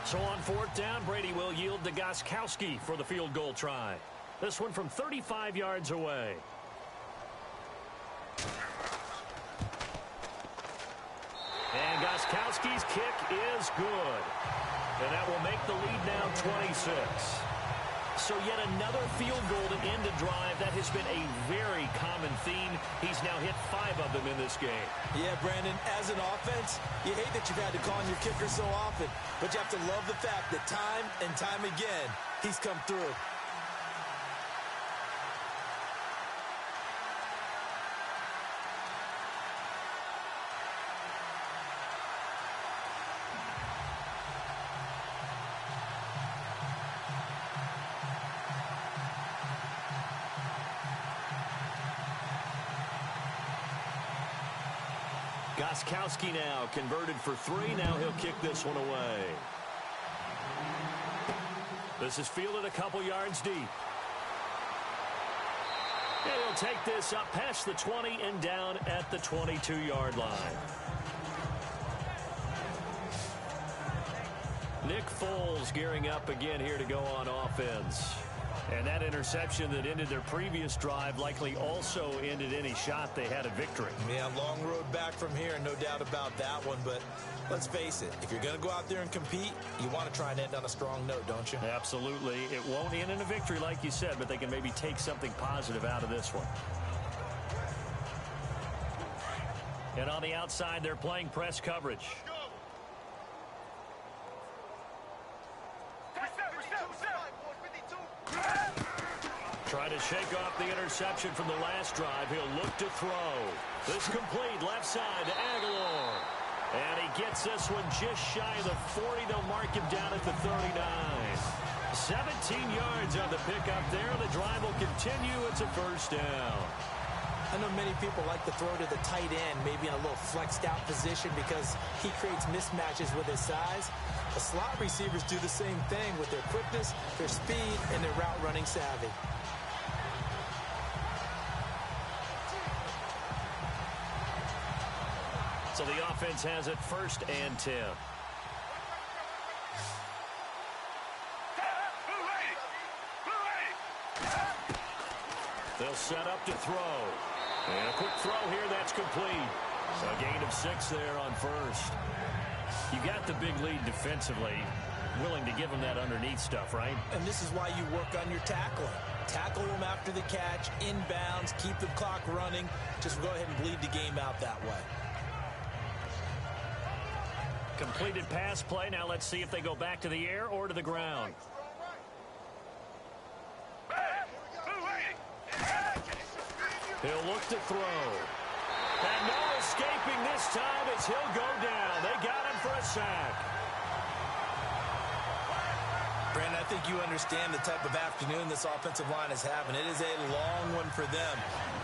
So on 4th down, Brady will yield to Gostkowski for the field goal try. This one from 35 yards away. And Gostkowski's kick is good. And that will make the lead now 26. So yet another field goal to end a drive. That has been a very common theme. He's now hit 5 of them in this game. Yeah, Brandon, as an offense, you hate that you've had to call on your kicker so often. But you have to love the fact that time and time again, he's come through. Gostkowski now converted for 3. Now he'll kick this one away. This is fielded a couple yards deep. And he'll take this up past the 20 and down at the 22-yard line. Nick Foles gearing up again here to go on offense. And that interception that ended their previous drive likely also ended any shot they had at victory. Yeah, long road back from here, no doubt about that one. But let's face it, if you're going to go out there and compete, you want to try and end on a strong note, don't you? Absolutely. It won't end in a victory like you said, but they can maybe take something positive out of this one. And on the outside, they're playing press coverage. Try to shake off the interception from the last drive. He'll look to throw. This complete left side to Aguilar. And he gets this one just shy of the 40. They'll mark him down at the 39. 17 yards on the pickup there. The drive will continue. It's a 1st down. I know many people like to throw to the tight end, maybe in a little flexed out position because he creates mismatches with his size. The slot receivers do the same thing with their quickness, their speed, and their route running savvy. So the offense has it 1st and 10. They'll set up to throw. And a quick throw here, that's complete. A gain of 6 there on 1st. You got the big lead defensively. Willing to give them that underneath stuff, right? And this is why you work on your tackling. Tackle them after the catch, inbounds, keep the clock running. Just go ahead and bleed the game out that way. Completed pass play. Now let's see if they go back to the air or to the ground. He'll look to throw. And no escaping this time as he'll go down. They got him for a sack. Brandon, I think you understand the type of afternoon this offensive line is having. It is a long one for them.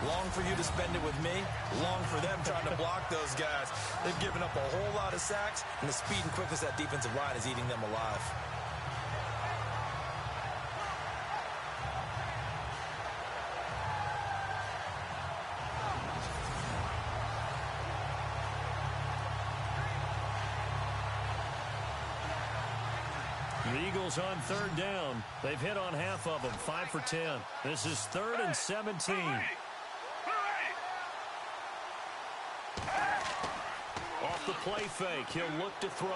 Long for you to spend it with me. Long for them trying to block those guys. They've given up a whole lot of sacks, and the speed and quickness of that defensive line is eating them alive. The Eagles on 3rd down. They've hit on half of them, 5 for 10. This is 3rd and 17. Off the play fake, he'll look to throw.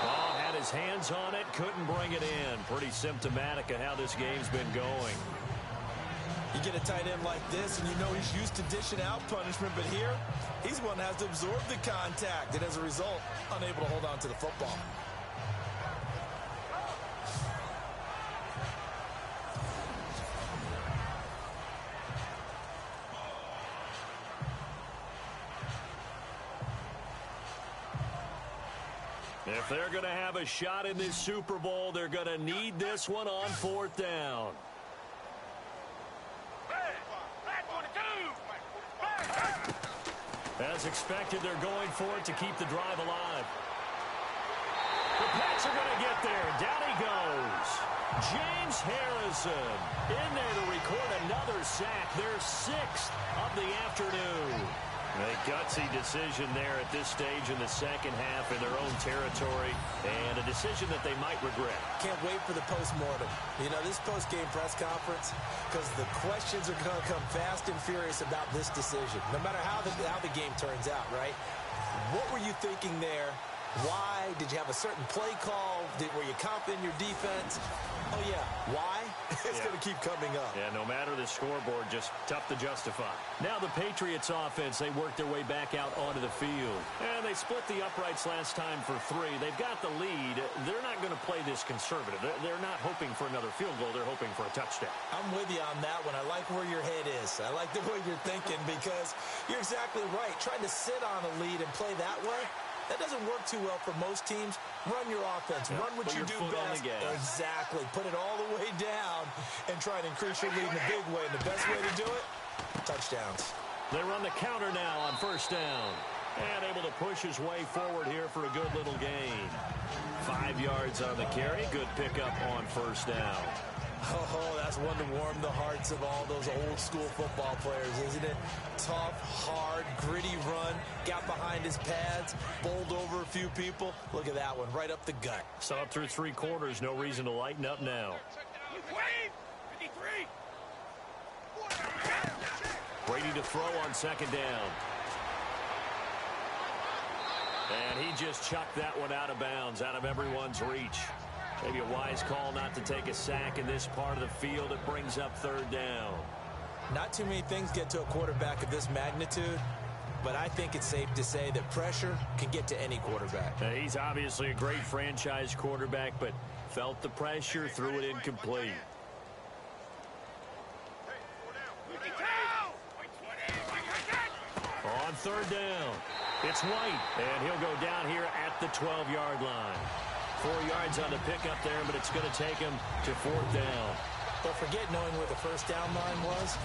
Oh, had his hands on it, couldn't bring it in. Pretty symptomatic of how this game's been going. You get a tight end like this, and you know he's used to dishing out punishment, but here, he's one that has to absorb the contact, and as a result, unable to hold on to the football. If they're going to have a shot in this Super Bowl, they're going to need this one on 4th down. As expected, they're going for it to keep the drive alive. The Pats are going to get there. Down he goes. James Harrison in there to record another sack. Their 6th of the afternoon. A gutsy decision there at this stage in the second half in their own territory, and a decision that they might regret. Can't wait for the post-mortem. You know, this post-game press conference, because the questions are going to come fast and furious about this decision, no matter how the game turns out, right? What were you thinking there? Why? Did you have a certain play call? Were you confident in your defense? Oh, yeah. Why? It's going to keep coming up. Yeah, no matter the scoreboard, just tough to justify. Now the Patriots offense, they work their way back out onto the field. And they split the uprights last time for 3. They've got the lead. They're not going to play this conservative. They're not hoping for another field goal. They're hoping for a touchdown. I'm with you on that one. I like where your head is. I like the way you're thinking because you're exactly right. Trying to sit on a lead and play that way, that doesn't work too well for most teams. Run your offense. Run what you do best. Exactly. Put it all the way down and try to increase your lead in a big way. And the best way to do it, touchdowns. They run the counter now on 1st down. And able to push his way forward here for a good little gain. 5 yards on the carry. Good pickup on 1st down. Oh, that's one to warm the hearts of all those old-school football players, isn't it? Tough, hard, gritty run. Got behind his pads, bowled over a few people. Look at that one, right up the gut. So up through 3 quarters, no reason to lighten up now. Brady to throw on 2nd down. And he just chucked that one out of bounds, out of everyone's reach. Maybe a wise call not to take a sack in this part of the field. It brings up 3rd down. Not too many things get to a quarterback of this magnitude, but I think it's safe to say that pressure can get to any quarterback. He's obviously a great franchise quarterback, but felt the pressure, threw it incomplete. On 3rd down, it's White, and he'll go down here at the 12-yard line. 4 yards on the pickup there, but it's going to take him to 4th down. Don't forget knowing where the 1st down line was.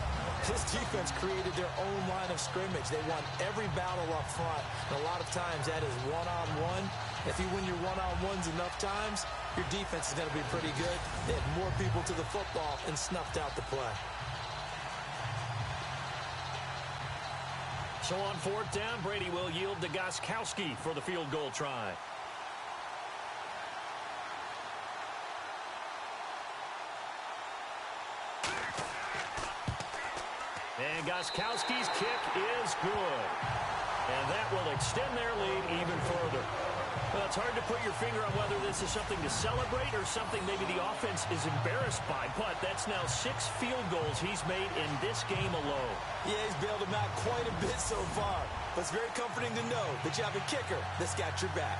This defense created their own line of scrimmage. They won every battle up front. And a lot of times that is one-on-one. If you win your one-on-ones enough times, your defense is going to be pretty good. They had more people to the football and snuffed out the play. So on 4th down, Brady will yield to Gostkowski for the field goal try. And Gostkowski's kick is good. And that will extend their lead even further. Well, it's hard to put your finger on whether this is something to celebrate or something maybe the offense is embarrassed by. But that's now 6 field goals he's made in this game alone. Yeah, he's bailed them out quite a bit so far. But it's very comforting to know that you have a kicker that's got your back.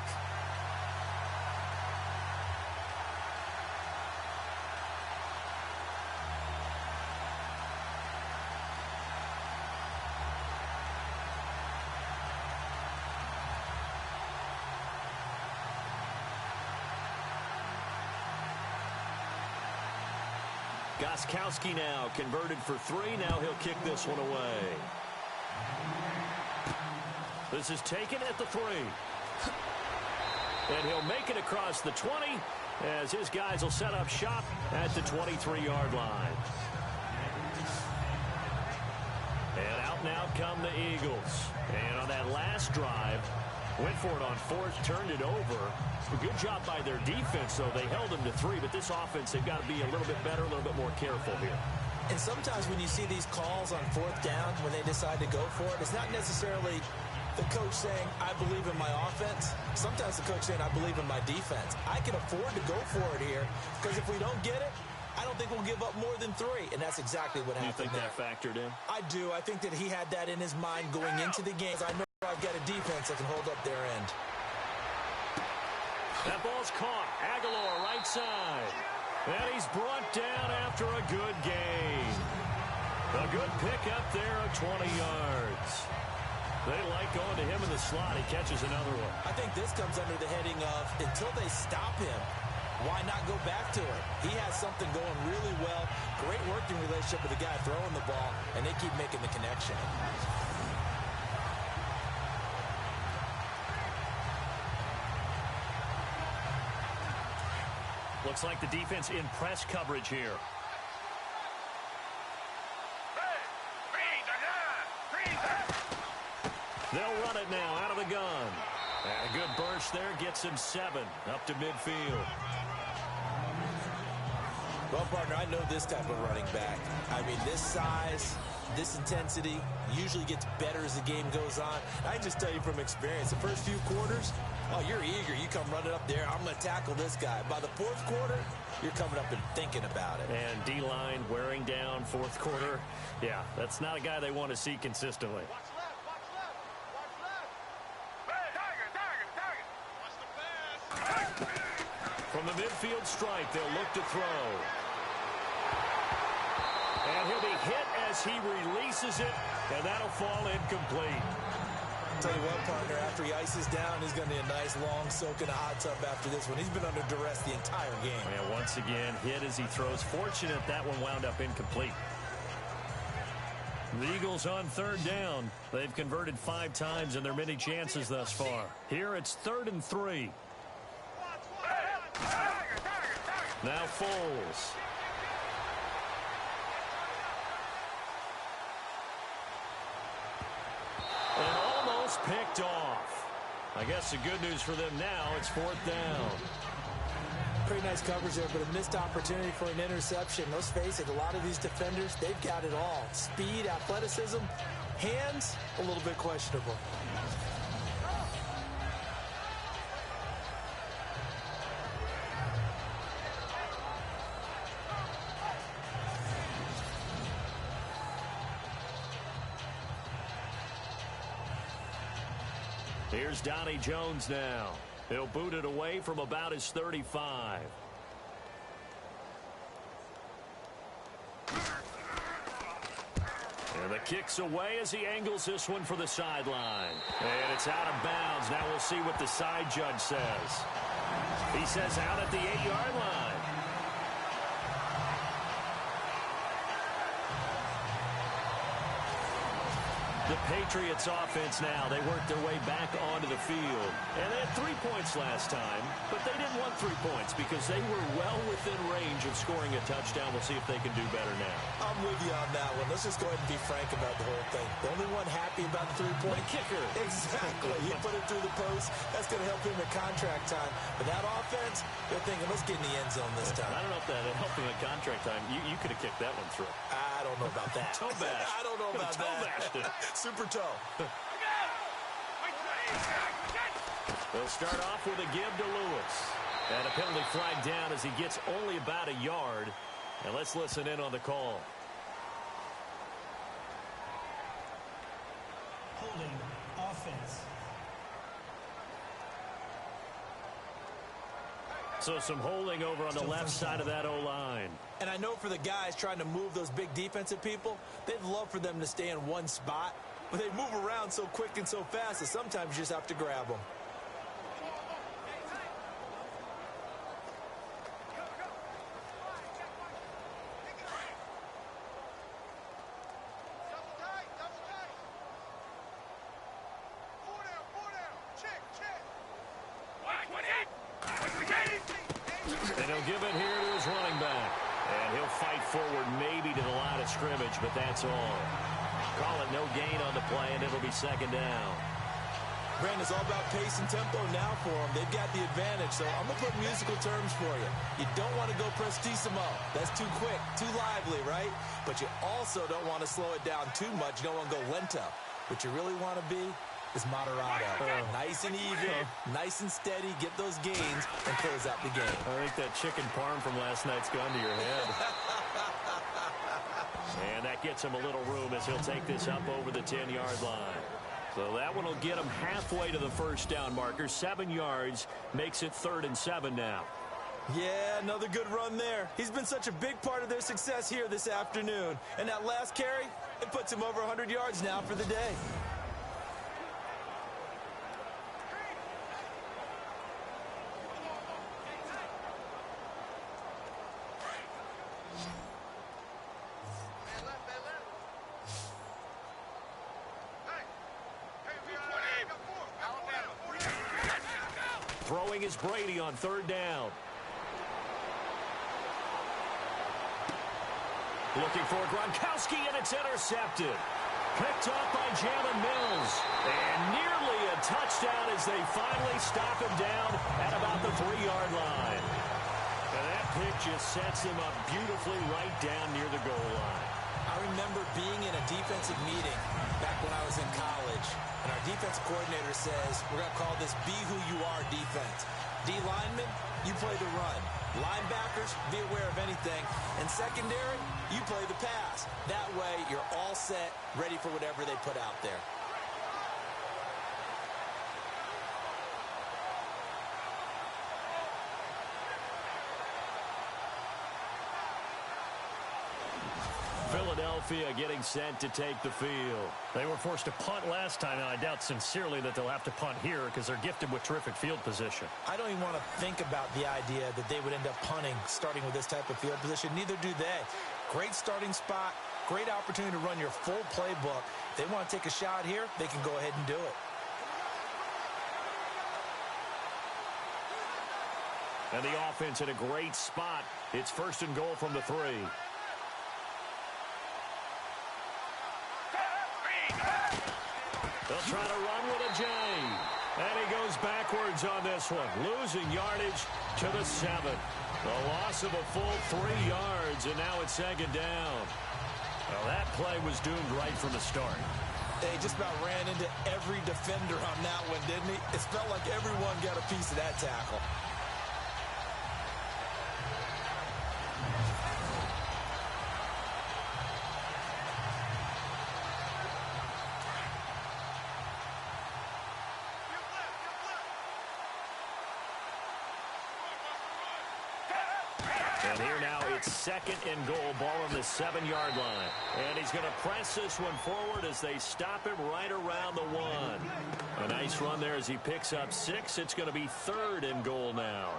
Gostkowski now converted for 3. Now he'll kick this one away. This is taken at the 3. And he'll make it across the 20 as his guys will set up shop at the 23-yard line. And out and out come the Eagles. And on that last drive, went for it on 4th, turned it over. A good job by their defense, though. They held them to 3, but this offense, they've got to be a little bit better, a little bit more careful here. And sometimes when you see these calls on 4th down, when they decide to go for it, it's not necessarily the coach saying, I believe in my offense. Sometimes the coach saying, I believe in my defense. I can afford to go for it here because if we don't get it, I don't don't think we'll give up more than 3, and that's exactly what happened. You think that factored in? I do. I think that he had that in his mind going into the game. I know I've got a defense that can hold up their end. That ball's caught. Aguilar, right side. And he's brought down after a good gain. A good pickup there of 20 yards. They like going to him in the slot. He catches another one. I think this comes under the heading of until they stop him, why not go back to it? He has something going really well. Great working relationship with the guy throwing the ball, and they keep making the connection. Looks like the defense in press coverage here. They'll run it now out of the gun. And a good burst there gets him 7 up to midfield. Well, partner, I know this type of running back. I mean, this size, this intensity usually gets better as the game goes on. I can just tell you from experience, the first few quarters, oh, you're eager. You come running up there. I'm going to tackle this guy. By the 4th quarter, you're coming up and thinking about it. And D-line wearing down 4th quarter. Yeah, that's not a guy they want to see consistently. From the midfield stripe, they'll look to throw. And he'll be hit as he releases it, and that'll fall incomplete. Tell you what, partner, after he ices down, he's going to need a nice long soak in a hot tub after this one. He's been under duress the entire game. And once again, hit as he throws. Fortunate that one wound up incomplete. The Eagles on 3rd down. They've converted 5 times in their many chances thus far. Here it's 3rd and 3. Now Foles. And almost picked off. I guess the good news for them now, it's 4th down. Pretty nice coverage there, but a missed opportunity for an interception. Let's face it, a lot of these defenders, they've got it all. Speed, athleticism, hands, a little bit questionable. Here's Donnie Jones now. He'll boot it away from about his 35. And the kick's away as he angles this one for the sideline. And it's out of bounds. Now we'll see what the side judge says. He says out at the 8-yard line. The Patriots offense now, they worked their way back onto the field. And they had 3 points last time, but they didn't want 3 points because they were well within range of scoring a touchdown. We'll see if they can do better now. I'm with you on that one. Let's just go ahead and be frank about the whole thing. The only one happy about the 3-point kicker. Exactly. He put it through the post. That's going to help him at contract time. But that offense, they're thinking, let's get in the end zone this time. I don't know if that helped him at contract time. You could have kicked that one through. I don't know about that. Toe bash. I don't know about toe bashed it. Super toe. They'll start off with a give to Lewis. And a penalty flag down as he gets only about a yard. And let's listen in on the call. Holding offense. So some holding over on the left side of that O-line. And I know for the guys trying to move those big defensive people, they'd love for them to stay in one spot. But they move around so quick and so fast that sometimes you just have to grab them. And he'll give it here to his running back. And he'll fight forward maybe to the line of scrimmage, but that's all. Call it no gain on the play, and it'll be 2nd down. Brandon, it's all about pace and tempo now for them. They've got the advantage, so I'm going to put musical terms for you. You don't want to go prestissimo. That's too quick, too lively, right? But you also don't want to slow it down too much. You don't want to go lento. What you really want to be is Moderado. Nice and even, nice and steady, get those gains, and close out the game. I think that chicken parm from last night's gone to your head. And that gets him a little room as he'll take this up over the 10-yard line. So that one will get him halfway to the first down marker. 7 yards makes it 3rd and 7 now. Yeah, another good run there. He's been such a big part of their success here this afternoon. And that last carry, it puts him over 100 yards now for the day. Throwing is Brady on 3rd down. Looking for Gronkowski, and it's intercepted. Picked up by Jalen Mills. And nearly a touchdown as they finally stop him down at about the 3-yard line. And that pick just sets him up beautifully right down near the goal line. I remember being in a defensive meeting back when I was in college, and our defense coordinator says, we're going to call this Be Who You Are defense. D linemen, you play the run. Linebackers, be aware of anything. And secondary, you play the pass. That way, you're all set, ready for whatever they put out there. Philadelphia getting set to take the field. They were forced to punt last time, and I doubt sincerely that they'll have to punt here because they're gifted with terrific field position. I don't even want to think about the idea that they would end up punting starting with this type of field position. Neither do they. Great starting spot, great opportunity to run your full playbook. If they want to take a shot here, they can go ahead and do it. And the offense in a great spot. It's 1st and goal from the 3. They'll try to run with a J. And he goes backwards on this one. Losing yardage to the 7. The loss of a full 3 yards, and now it's 2nd down. Well, that play was doomed right from the start. They just about ran into every defender on that one, didn't he? It felt like everyone got a piece of that tackle. And here now it's 2nd and goal, ball on the 7-yard line. And he's going to press this one forward as they stop him right around the 1. A nice run there as he picks up 6. It's going to be 3rd and goal now.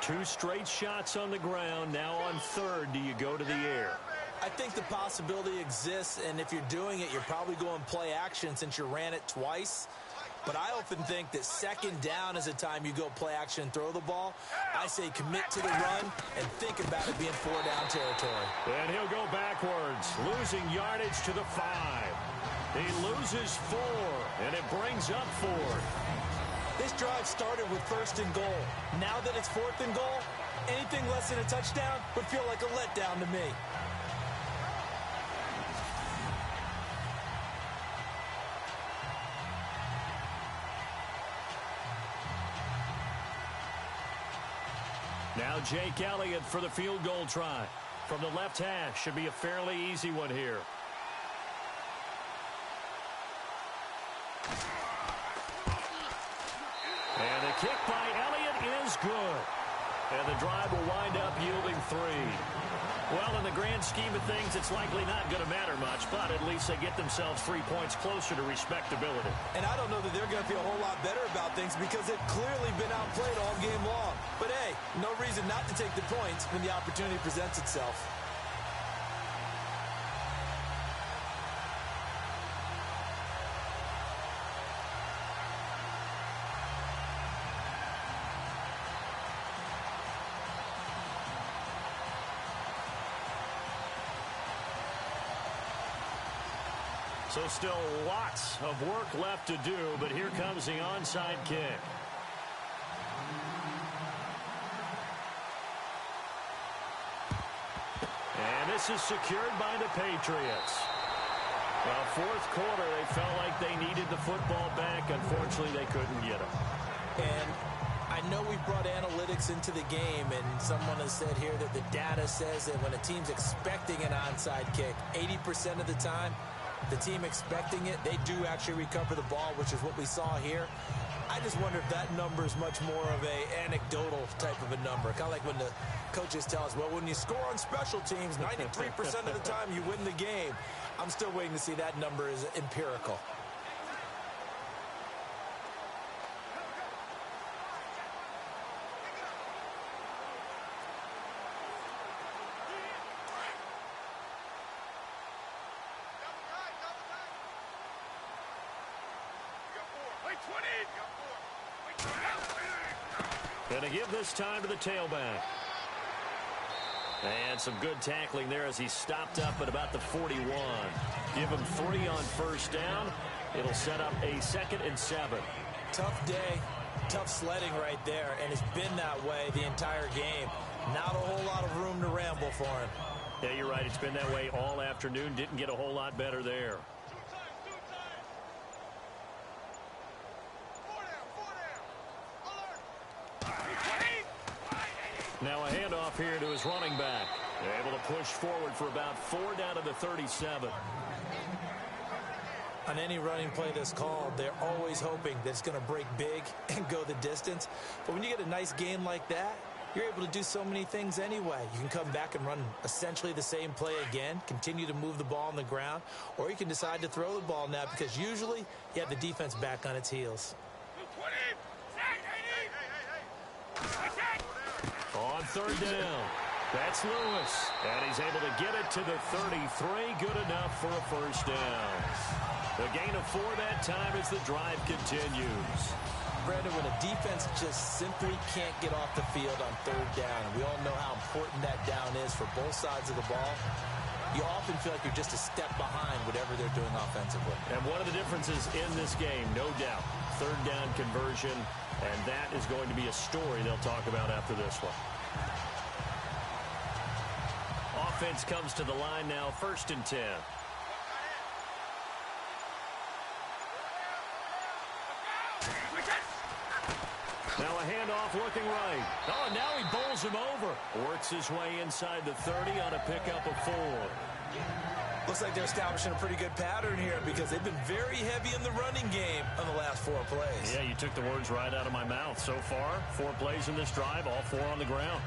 2 straight shots on the ground. Now on 3rd, do you go to the air? I think the possibility exists, and if you're doing it, you're probably going play action since you ran it twice. But I often think that 2nd down is a time you go play action and throw the ball. I say commit to the run and think about it being 4-down territory. And he'll go backwards, losing yardage to the 5. He loses 4, and it brings up 4. This drive started with 1st and goal. Now that it's 4th and goal, anything less than a touchdown would feel like a letdown to me. Now Jake Elliott for the field goal try. From the left hash, should be a fairly easy one here. And the kick by Elliott is good. And the drive will wind up yielding 3. Well, in the grand scheme of things, it's likely not going to matter much, but at least they get themselves 3 points closer to respectability. And I don't know that they're going to feel a whole lot better about things because they've clearly been outplayed all game long. But hey, no reason not to take the points when the opportunity presents itself. So still lots of work left to do, but here comes the onside kick. And this is secured by the Patriots. Well, fourth quarter, they felt like they needed the football back. Unfortunately, they couldn't get it. And I know we brought analytics into the game, and someone has said here that the data says that when a team's expecting an onside kick, 80% of the time, the team expecting it, they do actually recover the ball, which is what we saw here. I just wonder if that number is much more of a anecdotal type of a number. Kind of like when the coaches tell us, well, when you score on special teams, 93% of the time you win the game. I'm still waiting to see that number is empirical. Going to give this time to the tailback. And some good tackling there as he stopped up at about the 41. Give him 3 on first down. It'll set up a 2nd and 7. Tough day, tough sledding right there, and it's been that way the entire game. Not a whole lot of room to ramble for him. Yeah, you're right. It's been that way all afternoon. Didn't get a whole lot better there. Now a handoff here to his running back. They're able to push forward for about 4 down to the 37. On any running play that's called, they're always hoping that it's going to break big and go the distance. But when you get a nice game like that, you're able to do so many things anyway. You can come back and run essentially the same play again, continue to move the ball on the ground, or you can decide to throw the ball now because usually you have the defense back on its heels. On 3rd down, that's Lewis. And he's able to get it to the 33. Good enough for a first down. The gain of 4 that time as the drive continues. Brandon, when a defense just simply can't get off the field on 3rd down, and we all know how important that down is for both sides of the ball, you often feel like you're just a step behind whatever they're doing offensively. And one of the differences in this game, no doubt, 3rd down conversion, and that is going to be a story they'll talk about after this one. Offense comes to the line now, 1st and 10. Now a handoff looking right. Oh, now he bowls him over. Works his way inside the 30 on a pickup of 4. Looks like they're establishing a pretty good pattern here because they've been very heavy in the running game on the last 4 plays. Yeah, you took the words right out of my mouth. So far, 4 plays in this drive, all 4 on the ground.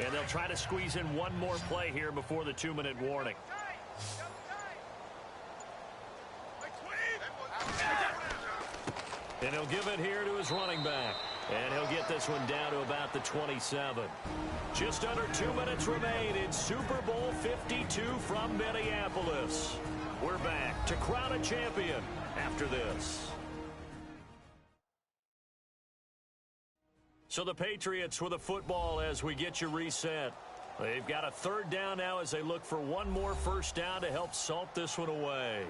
And they'll try to squeeze in one more play here before the 2-minute warning. And he'll give it here to his running back. And he'll get this one down to about the 27. Just under 2 minutes remain in Super Bowl 52 from Minneapolis. We're back to crown a champion after this. So the Patriots with a football as we get you reset. They've got a 3rd down now as they look for one more first down to help salt this one away.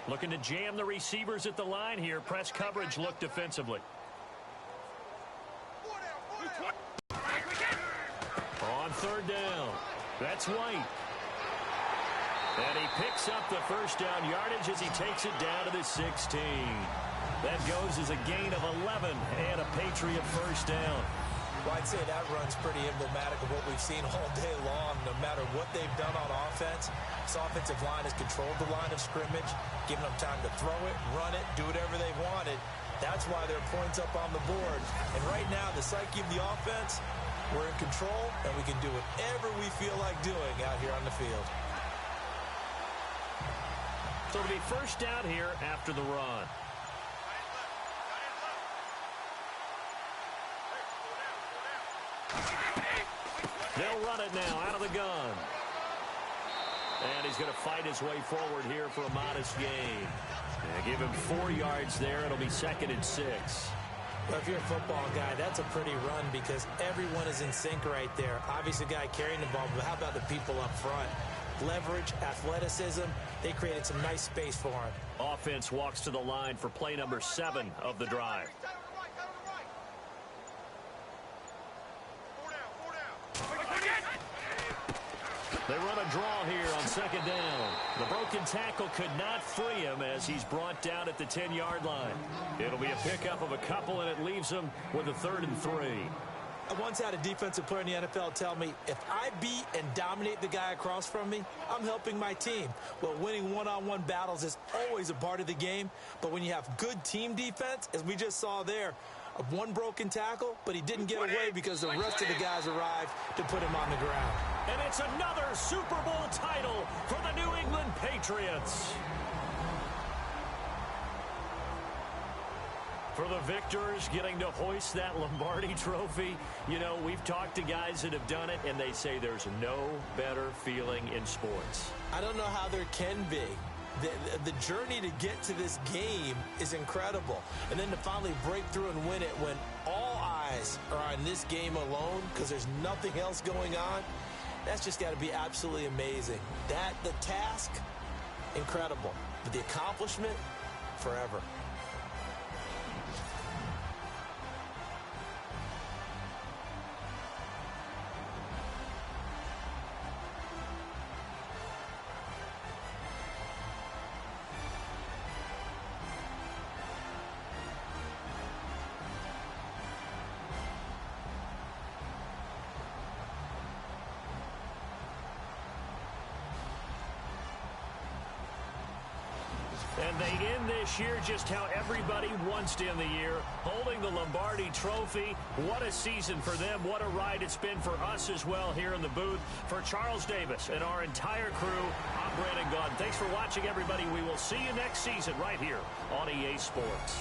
Looking to jam the receivers at the line here. Press coverage look defensively. On 3rd down. That's White. And he picks up the first down yardage as he takes it down to the 16. That goes as a gain of 11 and a Patriot first down. Well, I'd say that run's pretty emblematic of what we've seen all day long. No matter what they've done on offense, this offensive line has controlled the line of scrimmage, given them time to throw it, run it, do whatever they wanted. That's why there are points up on the board. And right now, the psyche of the offense, we're in control, and we can do whatever we feel like doing out here on the field. So it'll be first down here after the run. They'll run it now out of the gun. And he's going to fight his way forward here for a modest gain. And give him 4 yards there. It'll be 2nd and 6. Well, if you're a football guy, that's a pretty run because everyone is in sync right there. Obviously, the guy carrying the ball, but how about the people up front? Leverage, athleticism, they created some nice space for him. Offense walks to the line for play number 7 of the drive. They run a draw here on second down. The broken tackle could not free him as he's brought down at the 10-yard line. It'll be a pickup of a couple, and it leaves him with a 3rd and 3. I once had a defensive player in the NFL tell me, if I beat and dominate the guy across from me, I'm helping my team. Well, winning one-on-one battles is always a part of the game, but when you have good team defense, as we just saw there, one broken tackle, but he didn't get away because the rest of the guys arrived to put him on the ground. And it's another Super Bowl title for the New England Patriots. For the victors, getting to hoist that Lombardi trophy, you know, we've talked to guys that have done it, and they say there's no better feeling in sports. I don't know how there can be. The journey to get to this game is incredible. And then to finally break through and win it when all eyes are on this game alone because there's nothing else going on, that's just got to be absolutely amazing. The task, incredible. But the accomplishment, forever. And they end this year just how everybody wants to end the year, holding the Lombardi trophy. What a season for them. What a ride it's been for us as well here in the booth. For Charles Davis and our entire crew, I'm Brandon Gaudin. Thanks for watching, everybody. We will see you next season right here on EA Sports.